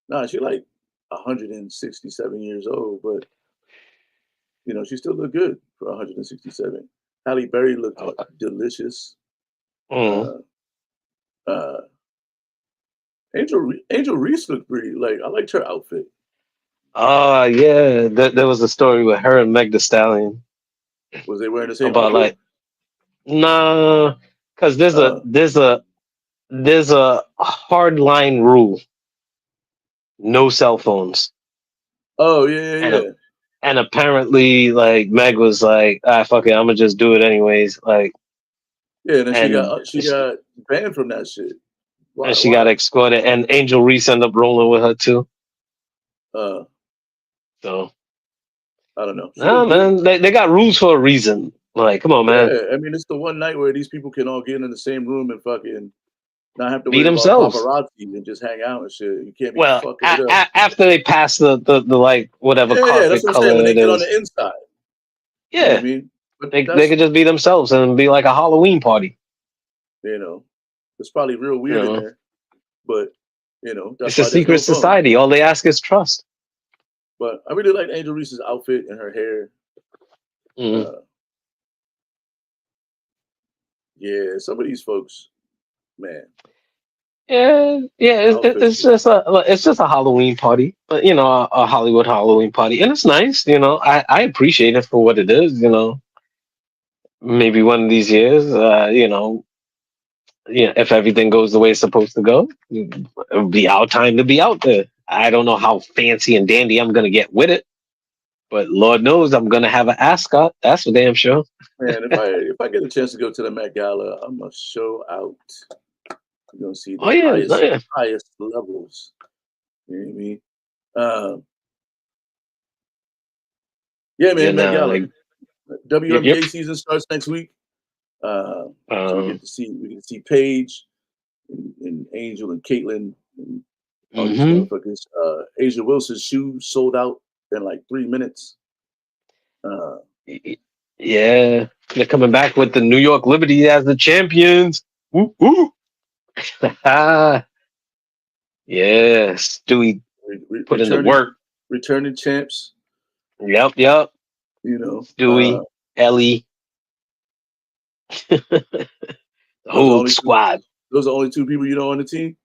nah, she like 167 years old, but she still looked good for 167. Halle Berry looked Oh, delicious. mm. Uh, uh, Angel Reese looked pretty. Like I liked her outfit. Oh yeah, there was a story with her and Meg The Stallion Was they wearing the same about outfit? like nah, because Uh, there's a hard line rule: no cell phones, oh yeah, and yeah, a, yeah. and apparently like Meg was like, ah, fuck it, I'm gonna just do it anyways. Like, Yeah, and then and she got banned from that shit. Why? she got Why? escorted, and Angel Reese ended up rolling with her too. Uh, So I don't know. She nah, looked good. man, they got rules for a reason. Like, come on, man, Yeah, I mean it's the one night where these people can all get in the same room and fucking not have to be worry about themselves. paparazzi and just hang out and shit. You can't be Well, fucking it up. after they pass the like whatever Yeah, yeah, that's carpet what I'm saying. color When they it get on is, the inside, you know what I yeah, mean. But they could just be themselves and be like a Halloween party. you know, it's probably real You weird in know, there, but that's it's a why there's secret no phone. society. All they ask is trust. But I really like Angel Reese's outfit and her hair. Mm. Uh, yeah, some of these folks, man. Yeah. It's just a Halloween party, but a Hollywood Halloween party, and it's nice. I appreciate it for what it is. Maybe one of these years, if everything goes the way it's supposed to go, it'll be our time to be out there. I don't know how fancy and dandy I'm gonna get with it, but Lord knows I'm gonna have an ascot. That's for damn sure. Man, if I get a chance to go to the Met Gala, I'm gonna show out. You're gonna see Oh the yeah, oh, highest yeah, highest levels. You know what I mean? Um, yeah, yeah. man, Met Nah, Gala. like, yep. WNBA season starts next week. So Um, we get to see Paige and Angel and Caitlin and all these hmm motherfuckers. Asia Wilson's shoes sold out in like 3 minutes. Uh, Yeah, they're coming back with the New York Liberty as the champions. Woo, woo. Yeah, Stewie put in the returning work. returning champs. Yep. You know, Stewie, Ellie, the those are whole only two. squad. Those are only two people you know on the team.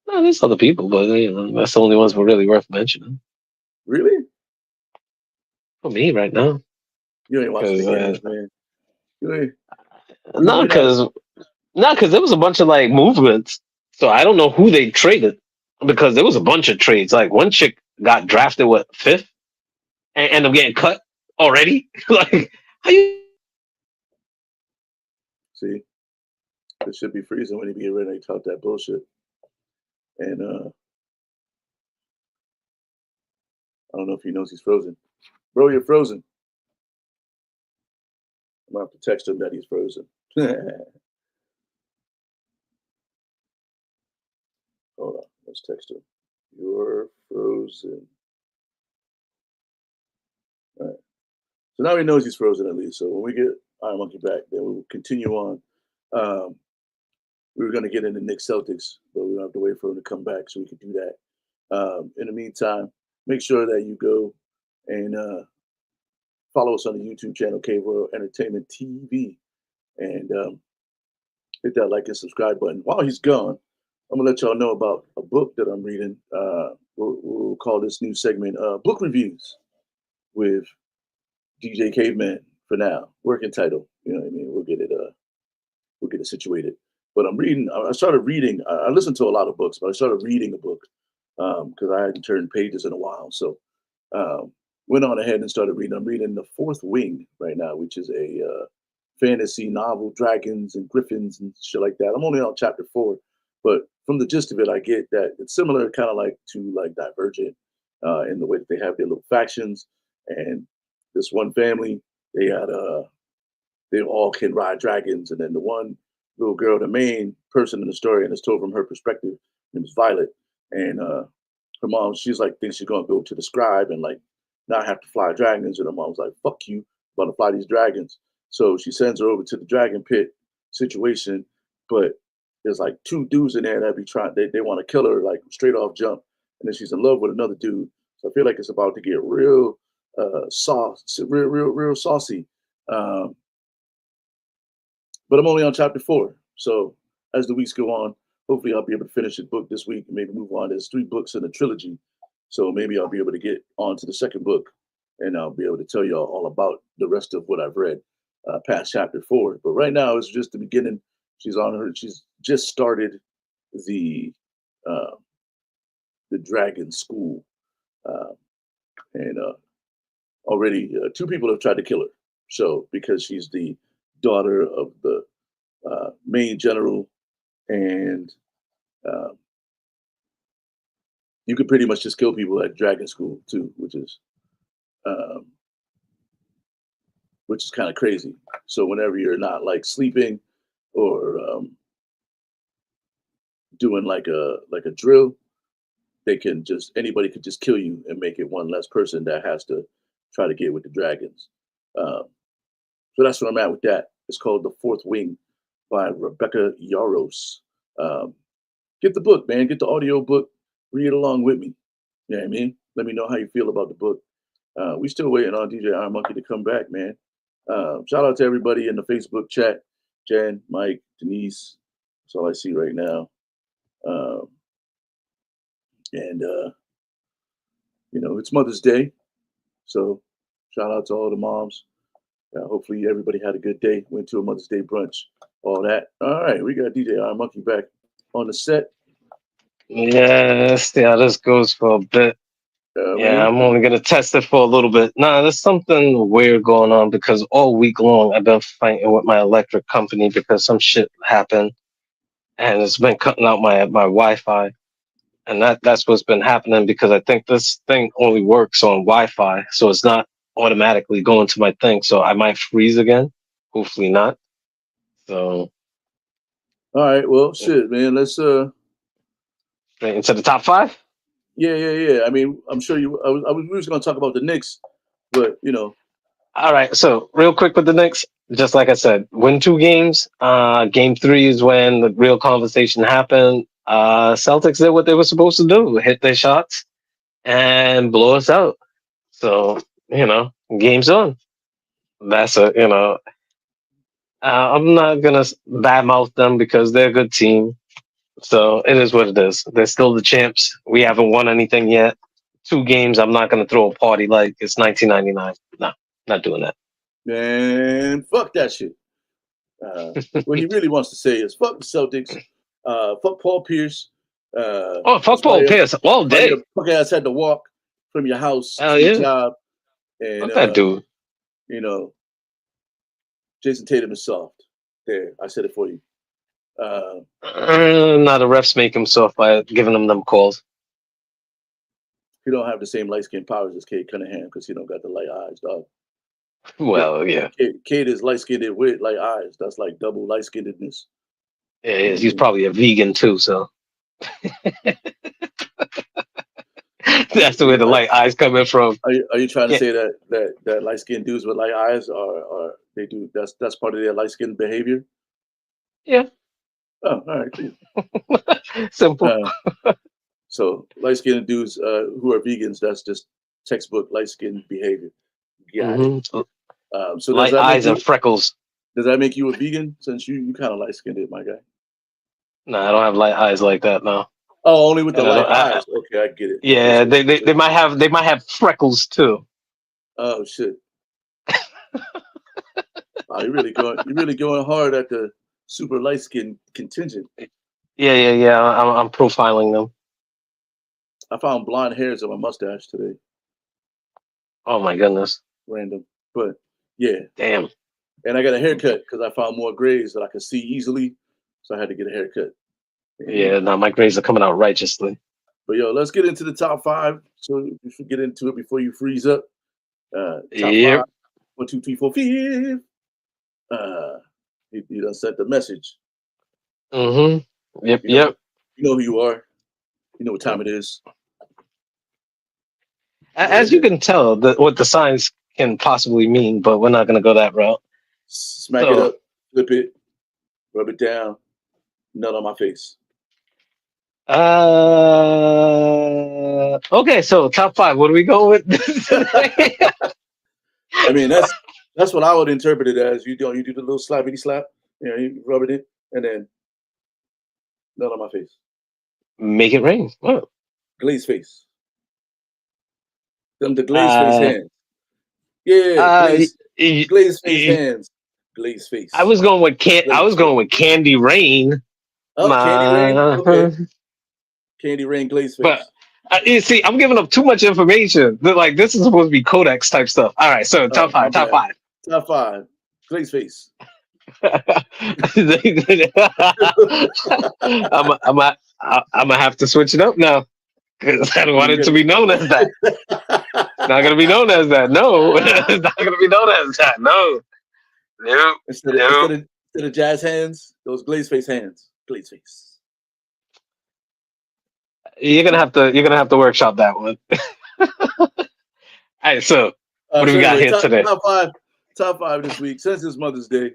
No, there's other people, but that's the only ones who are really worth mentioning Really? for me right now. You ain't watching Because the games, man. You ain't, you no, might not. because there was a bunch of like movements, so I don't know who they traded because there was a bunch of trades. Like one chick got drafted what fifth and ended up getting cut already. Like how you? See, it should be freezing when he be ready to talk that bullshit. And I don't know if he knows he's frozen. Bro, you're frozen. I'm gonna have to text him that he's frozen. Hold on, let's text him. You're frozen. All right. So now he knows he's frozen at least. So when we get Iron Monkey back, then we will continue on. Um, we were going to get into Nick Celtics, but we don't have to wait for him to come back so we can do that. In the meantime, make sure that you go and follow us on the YouTube channel, Cave World Entertainment TV, and hit that like and subscribe button. While he's gone, I'm gonna let y'all know about a book that I'm reading. We'll call this new segment "Book Reviews" with DJ Caveman for now. Working title, you know what I mean. We'll get it situated. But I'm reading. I started reading. I listened to a lot of books, but I started reading a book because I hadn't turned pages in a while. So um, went on ahead and started reading. I'm reading The Fourth Wing right now, which is a fantasy novel, dragons and griffins and shit like that. I'm only on chapter 4, but from the gist of it, I get that it's similar, kind of like to like Divergent in the way that they have their little factions. And this one family, they had they all can ride dragons, and then the one little girl, the main person in the story, and it's told from her perspective, name is Violet, and her mom, she's like thinks she's gonna go to the scribe and like not have to fly dragons, and her mom's like, "Fuck you, I'm about to fly these dragons." So she sends her over to the dragon pit situation, but there's like two dudes in there that be trying. They want to kill her like straight off jump, and then she's in love with another dude. So I feel like it's about to get real real saucy. Um, but I'm only on chapter 4. So as the weeks go on, hopefully I'll be able to finish the book this week and maybe move on. There's 3 books in a trilogy. So maybe I'll be able to get on to the second book and I'll be able to tell y'all all about the rest of what I've read past chapter 4. But right now it's just the beginning. She's just started the uh, the dragon school. Uh, and already 2 people have tried to kill her. So because she's the daughter of the main general, and uh, you could pretty much just kill people at dragon school too, um, which is kind of crazy. So whenever you're not like sleeping or doing like a drill, they can just anybody could just kill you and make it one less person that has to try to get with the dragons. Um, so that's where I'm at with that. It's called The Fourth Wing by Rebecca Yaros. Um, get the book, man. Get the audio book. Read it along with me. You know what I mean? Let me know how you feel about the book. We still waiting on DJ Iron Monkey to come back, man. Shout out to everybody in the Facebook chat. Jen, Mike, Denise. That's all I see right now. Um, and it's Mother's Day, so shout out to all the moms. Hopefully everybody had a good day. Went to a Mother's Day brunch, all that. All right, we got DJ IronMonkey back on the set. Yeah, see how this goes for a bit. Yeah, I'm only gonna test it for a little bit. Nah, there's something weird going on because all week long I've been fighting with my electric company because some shit happened and it's been cutting out my Wi-Fi. And that's what's been happening because I think this thing only works on Wi-Fi, so it's not automatically going to my thing. So I might freeze again. Hopefully not. So all right, well, shit, man. Let's straight into the top five. Yeah. I mean, I'm sure we was gonna talk about the Knicks, but All right. So real quick with the Knicks, just like I said, win 2 games. Game 3 is when the real conversation happened. Celtics did what they were supposed to do: hit their shots and blow us out. So game's on. That's I'm not gonna badmouth them because they're a good team. So it is what it is. They're still the champs. We haven't won anything yet. 2 games. I'm not gonna throw a party like it's 1999. No, not doing that. man, fuck that shit. What he really wants to say is fuck the Celtics, fuck Paul Pierce. Fuck Paul Pierce all day. Your fuck ass had to walk from your house Hell to your yeah. job, and Fuck that dude. Jason Tatum is soft. There, I said it for you. Now the refs make him soft by giving them calls. He don't have the same light skin powers as Cade Cunningham because he don't got the light eyes, dog. Well, yeah. Cade is light skinned with light eyes. That's like double light skinnedness. Yeah, he's probably a vegan too, so that's the way the light eyes coming from. Are you trying to say that light skinned dudes with light eyes are they do that's part of their light skinned behavior? Yeah. Oh, all right, cool. Simple. So light skinned dudes who are vegans, that's just textbook light skinned behavior. Got it. So light eyes and freckles. Does that make you a vegan since you kind of light skinned, my guy? No, I don't have light eyes like that. No. Oh, only with the light eyes. Okay, I get it. Yeah, they might have freckles too. Oh shit! Wow, you're really going hard at the super light skin contingent. Yeah. I'm profiling them. I found blonde hairs on my mustache today. Oh my goodness. Random, but yeah. Damn. And I got a haircut because I found more grays that I could see easily, so I had to get a haircut. Yeah, now my grades are coming out righteously. But yo, let's get into the top 5. So we should get into it before you freeze up. Top 5. 1, 2, 3, 4, 5. You done sent the message. Mm-hmm. Yep. You know who you are. You know what time it is. As you can tell, what the signs can possibly mean, but we're not going to go that route. Smack it up, flip it, rub it down, nut on my face. Okay, so top 5. What do we go with? I mean, that's what I would interpret it as. You do the little slappity slap, you rub it in, and then nut on my face. Make it rain. Oh. Glaze face. The glaze face hands. Yeah, glaze face hands. Glaze face. I was going with Candy Rain. Oh, Candy Rain. Okay. Candy Rain glaze face. But you see, I'm giving up too much information. Like this is supposed to be Codex type stuff. All right, so top 5. Top 5. Glaze face. I'm gonna have to switch it up now because I don't want it to be known as that. It's not gonna be known as that. No, it's not gonna be known as that. No. Instead of jazz hands, those glaze face hands. Glaze face. You're gonna have to workshop that one. All right, so what do we got here today? Top 5 this week. Since it's Mother's Day,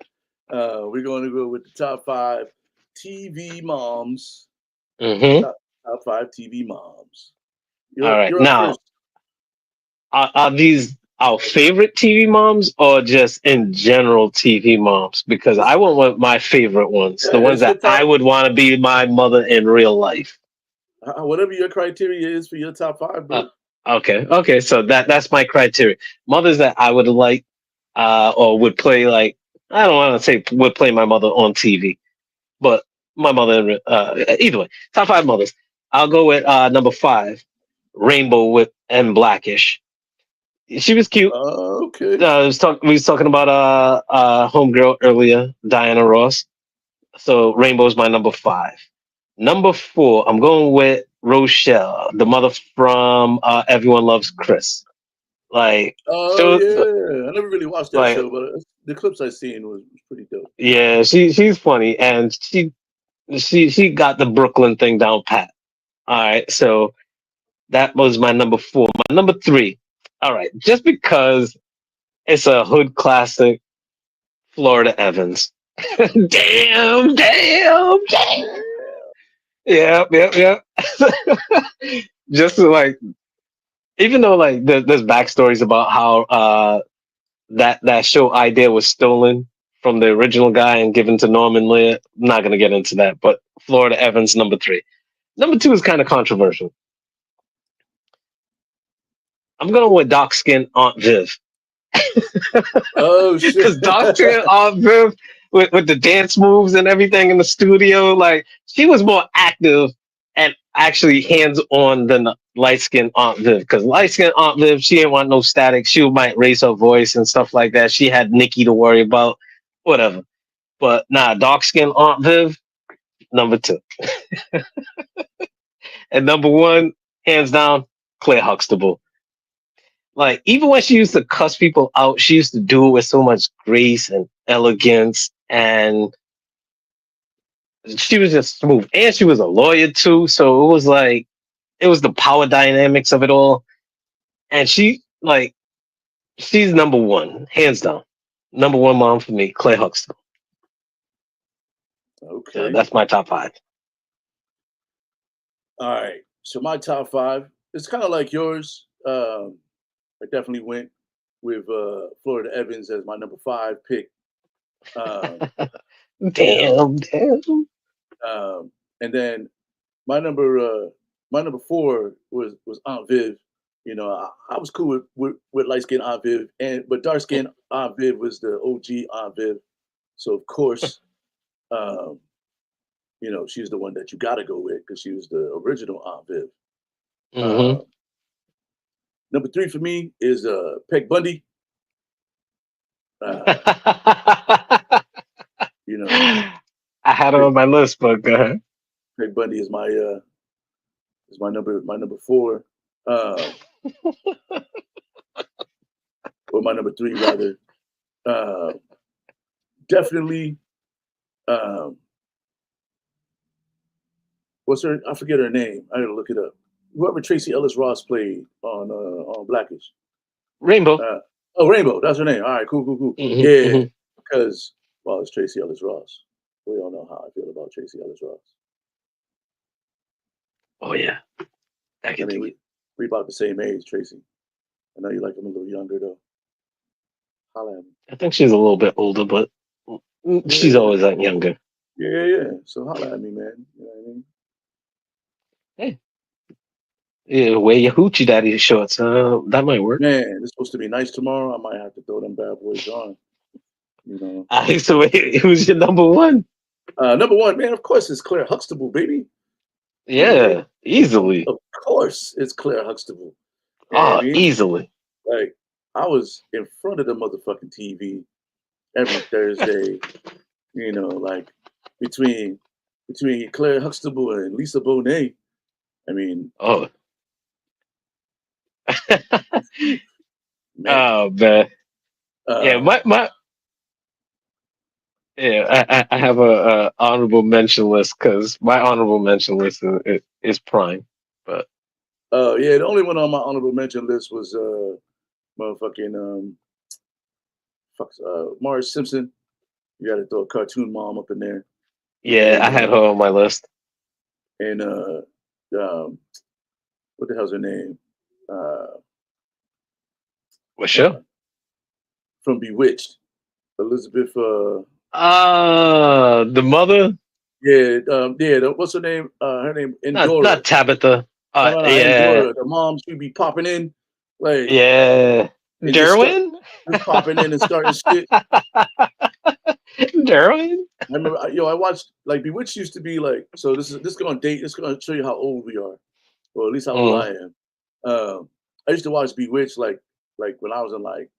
we're going to go with the top 5 TV moms. Mm-hmm. Top 5 TV moms. All right, now are these our favorite TV moms or just in general TV moms? Because I It's, want my favorite ones, the yeah, ones it's your that I top. would want to be my mother in real life. Whatever your criteria is for your top five, Uh, bro. okay. So that's my criteria. Mothers that I would like, or would play like I don't want to say would play my mother on TV, but my mother. Either way, top five mothers. I'll go with number five, Rainbow with and Blackish. She was cute. Okay. We was talking about homegirl earlier, Diana Ross. So Rainbow's my number five. Number four, I'm going with Rochelle, the mother from Everyone Loves Chris. Like, Oh so yeah, I never really watched that like show, but the clips I seen was pretty dope. yeah, she's funny and she got the Brooklyn thing down pat. All right, so that was my number four. My number three. All right, just because it's a hood classic, Florida Evans. Damn. Yeah. Just like, even though like there's backstories about how that show idea was stolen from the original guy and given to Norman Lear. I'm not gonna get into that, but Florida Evans number three. Number two is kind of controversial. I'm going with dark skin Aunt Viv. Oh shit. Because Dr. Viv, with the dance moves and everything in the studio, like she was more active and actually hands on than the light skinned Aunt Viv. Because light skinned Aunt Viv, she didn't want no static. She might raise her voice and stuff like that. She had Nikki to worry about, whatever. But nah, dark skinned Aunt Viv, number two. And number one, hands down, Claire Huxtable. Like, even when she used to cuss people out, she used to do it with so much grace and elegance, and she was just smooth. And she was a lawyer too, so it was like it was the power dynamics of it all. And she's number one, hands down. Number one mom for me, Claire Huxtable. Okay. That's my top five. All right. So my top five, it's kind of like yours. I definitely went with Florida Evans as my number five pick. Um, you know, Damn. and then my number four was Aunt Viv. I was cool with light skin Aunt Viv, but dark skin Aunt Viv was the OG Aunt Viv. So of course, um, she's the one that you got to go with because she was the original Aunt Viv. Hmm. Uh, Number three for me is Peg Bundy. Uh, you know, I had her Peg, on my list, but go ahead. Peg Bundy is my number four, uh, or my number three rather. Uh, Definitely. Um, what's her? I forget her name. I gotta look it up. Whoever Tracy Ellis Ross played on Blackish. Rainbow. Uh, oh, Rainbow. That's her name. All right, cool. Hmm. Yeah, Hmm. because well, it's Tracy Ellis Ross. We all know how I feel about Tracy Ellis Ross. Oh yeah, I I can mean, dig it. we about the same age, Tracy. I know you like him a little younger though. Holla at me. I think she's a little bit older, but she's Yeah, always that younger. yeah. So holla at me, man. You know what I mean? Hey, yeah, wear your hoochie daddy shorts. That might work. Man, it's supposed to be nice tomorrow. I might have to throw them bad boys on. You know. So who's your number one? Number one, man, of course, it's Claire Huxtable, baby. Yeah, Of, easily. of course, it's Claire Huxtable. Yeah, I Oh, mean, easily. like I was in front of the motherfucking TV every Thursday. Like between Claire Huxtable and Lisa Bonet. I mean, Oh, man. oh man. Yeah, Uh, my yeah. I have a honorable mention list because my honorable mention list is Prime. But yeah, the only one on my honorable mention list was motherfucking Marge Simpson. You got to throw a cartoon mom up in there, yeah, and I had her on my list. and um, what the hell's her name? Uh, What show? From Bewitched. Elizabeth. The mother. Yeah, what's her name? Her name Endora. Not Tabitha. No, Yeah, Endora. The mom, she'd be popping in, like, yeah. and Derwin. just popping in and starting shit. Derwin. I remember, I watched, like, Bewitched used to be like, so this going to date. This going to show you how old we are, or at least how old I am. I used to watch Bewitched like when I was in like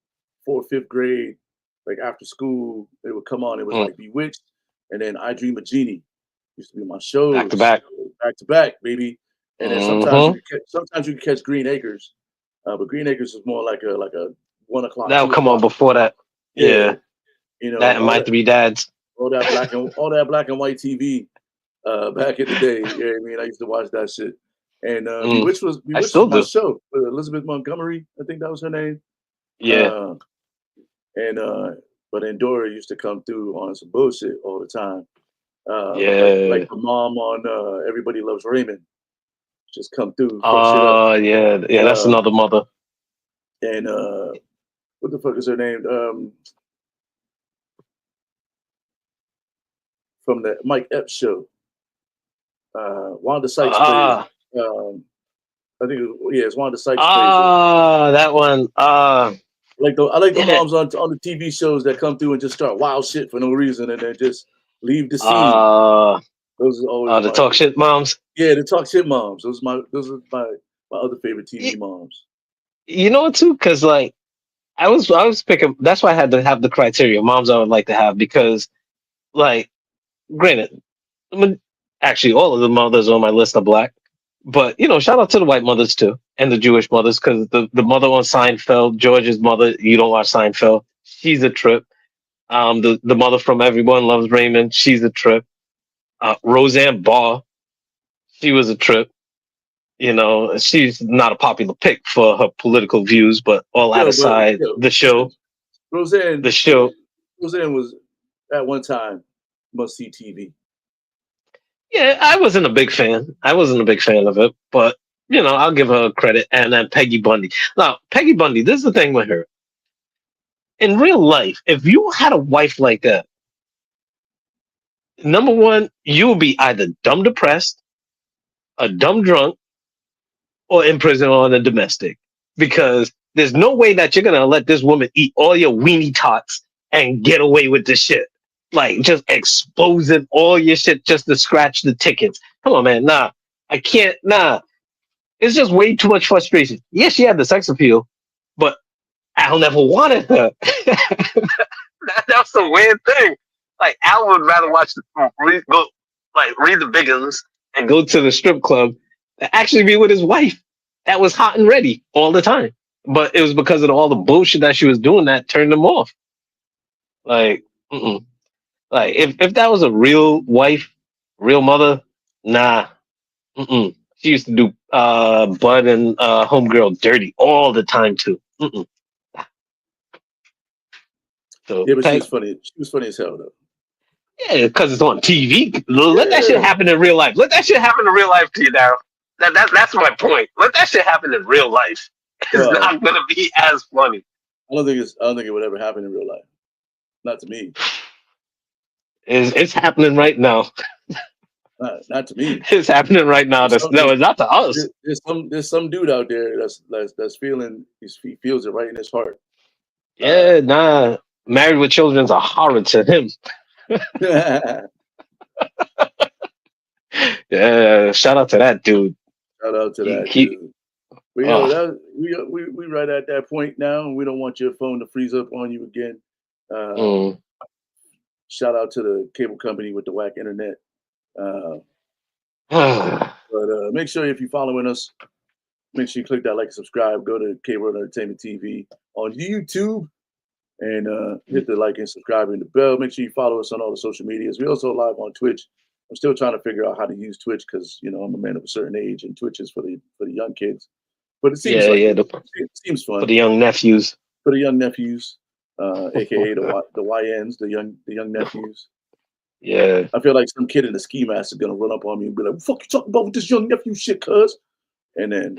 4th, 5th grade, like after school. It would come on. It was like Bewitched, and then I Dream of Jeannie used to be my shows Back to back, baby. And then sometimes you could catch Green Acres, but Green Acres is more like a 1 o'clock, That'll 2 come on o'clock. before that. Yeah. That and My Three Dads. all that black and white TV back in the day. Yeah, I mean, I used to watch that shit. And Bewitched was my show with Elizabeth Montgomery. I think that was her name. Yeah. But Endora used to come through on some bullshit all the time. Like the mom on Everybody Loves Raymond. Just come through, fuck shit up. Oh yeah, that's another mother. And what the fuck is her name? From the Mike Epps show. Wanda Sykes plays. I think it's Wanda Sykes plays. That one. I like the moms on the TV shows that come through and just start wild shit for no reason and then just leave the scene. Those are always the talk shit moms. Yeah, the talk shit moms. Those are my other favorite TV moms. You know what too? Because like I was picking. That's why I had to have the criteria moms I would like to have because, like, granted, actually all of the mothers on my list are black, but shout out to the white mothers too and the Jewish mothers because the mother on Seinfeld, George's mother. You don't watch Seinfeld? She's a trip. The mother from Everyone Loves Raymond. She's a trip. Roseanne Barr. She was a trip. She's not a popular pick for her political views, but all that aside, the show. Roseanne was at one time must-see TV. Yeah, I wasn't a big fan. Of it, but I'll give her credit. And then Peggy Bundy. Now, Peggy Bundy, this is the thing with her. In real life, if you had a wife like that, number one, you would be either dumb depressed, a dumb drunk, or in prison or in a domestic. Because there's no way that you're gonna let this woman eat all your weenie tots and get away with this shit. Like just exposing all your shit just to scratch the tickets. Come on, man. Nah, I can't. Nah, it's just way too much frustration. Yes, she had the sex appeal, but Al never wanted her. That's the weird thing. Like Al would rather read the Biggins and go to the strip club than actually be with his wife. That was hot and ready all the time. But it was because of all the bullshit that she was doing that turned him off. Like, like if that was a real wife, real mother, nah. She used to do Bud and Homegirl dirty all the time too. So, yeah, but she was funny. She was funny as hell though. Yeah, because it's on TV. Let that shit happen in real life. Let that shit happen in real life to you, Daryl. That's my point. Let that shit happen in real life. It's not gonna be as funny. I don't think it would ever happen in real life. Not to me. It's happening right now. Not to me. It's happening right now. It's not to us. There's some dude out there that's feeling he feels it right in his heart. Yeah, nah. Married with Children's a horror to him. Yeah, shout out to that dude. Shout out to that dude. We right at that point now, and we don't want your phone to freeze up on you again. Shout out to the cable company with the whack internet. But make sure if you're following us, make sure you click that like and subscribe. Go to Cable Entertainment TV on YouTube and hit the like and subscribe and the bell. Make sure you follow us on all the social medias. We also live on Twitch. I'm still trying to figure out how to use Twitch because I'm a man of a certain age and Twitch is for the young kids. But it seems it seems fun for the young nephews. For the young nephews, aka the YNs, the young nephews. Yeah, I feel like some kid in a ski mask is gonna run up on me and be like, "What the fuck you talking about with this young nephew shit, cuz?" And then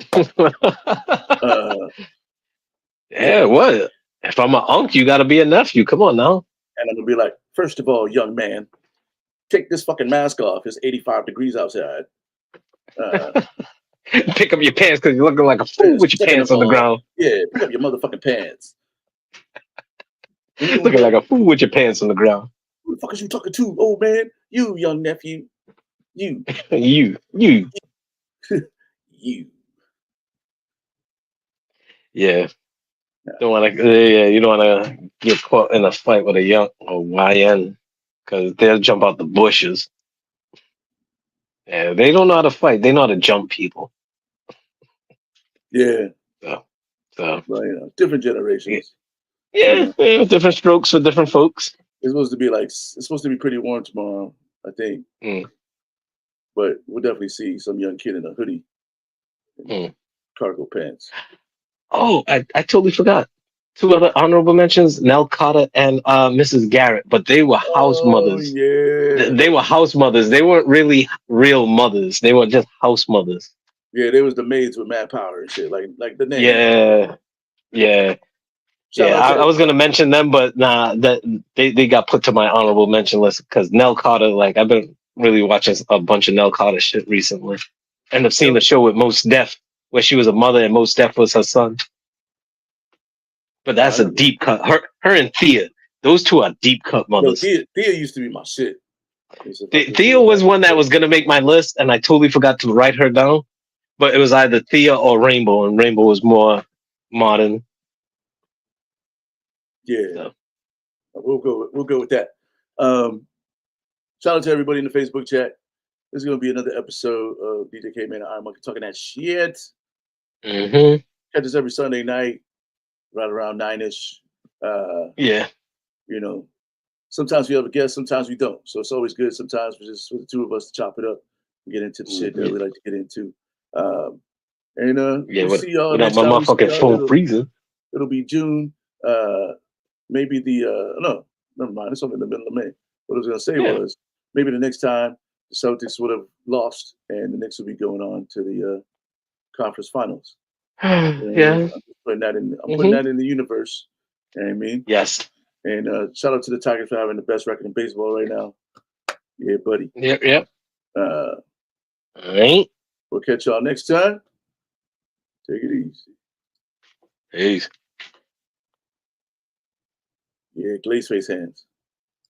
Yeah, what? If I'm an uncle, you got to be a nephew. Come on now. And I'm gonna be like, first of all, young man, take this fucking mask off. It's 85 degrees outside. Pick up your pants because you're looking like a fool with your Second of pants on the all, ground. yeah, pick up your motherfucking pants. And you gonna be Looking like like, a fool with your pants on the ground. who the fuck is you talking to, old man? You, young nephew. You. you. You. Yeah. Don't want to. Yeah, you don't want to get caught in a fight with a young or YN because they'll jump out the bushes. Yeah, they don't know how to fight. They know how to jump people. Yeah. So, so Well, different yeah, generations. yeah, different strokes for different folks. It's supposed to be pretty warm tomorrow, I think. Mm, But we'll definitely see some young kid in a hoodie and mm. cargo pants. Oh, I totally forgot. Two other honorable mentions: Nell Carter and Mrs. Garrett, but they were house Oh mothers. yeah. They were house mothers. They weren't really real mothers. They were just house mothers. Yeah, there was the maids with mad power and shit, like the name. Yeah, yeah, Shout yeah. out I to was gonna mention them, but nah, that they got put to my honorable mention list because Nell Carter. Like I've been really watching a bunch of Nell Carter shit recently, and I've seen the show with Most Def where she was a mother and Most Def was her son. But Oh, I that's a never. deep cut. Her and Thea, those two are deep cut Yo, mothers. Thea used to be my shit. I used to fuck with Thea Thea was back in one the that day. was gonna make my list, and I totally forgot to write her down. But it was either Thea or Rainbow, and Rainbow was more modern. Yeah, So we'll go with that. Um, shout out to everybody in the Facebook chat. This is gonna be another episode of DJ Caveman and IronMonkey talking that shit. hmm Catch us every Sunday night, right around 9ish. yeah, You know, sometimes we have a guest, sometimes we don't. So it's always good. Sometimes for just for the two of us to chop it up and get into the shit that yeah, we like to get into. Um, and yeah. we'll see y'all Without next my time we see motherfucking y'all. phone freezing. It'll be June. Maybe the no, never mind. It's only in the middle of May. What I was gonna say Yeah, was maybe the next time the Celtics would have lost and the Knicks will be going on to the conference finals. yeah. I'm just putting that in. I'm putting hmm that in the universe. You know what I mean? Yes. And shout out to the Tigers for having the best record in baseball right now. Yeah, buddy. Yep. Yep. Uh, All right. we'll catch y'all next time. Take it easy. Peace. Yeah, glaze face hands.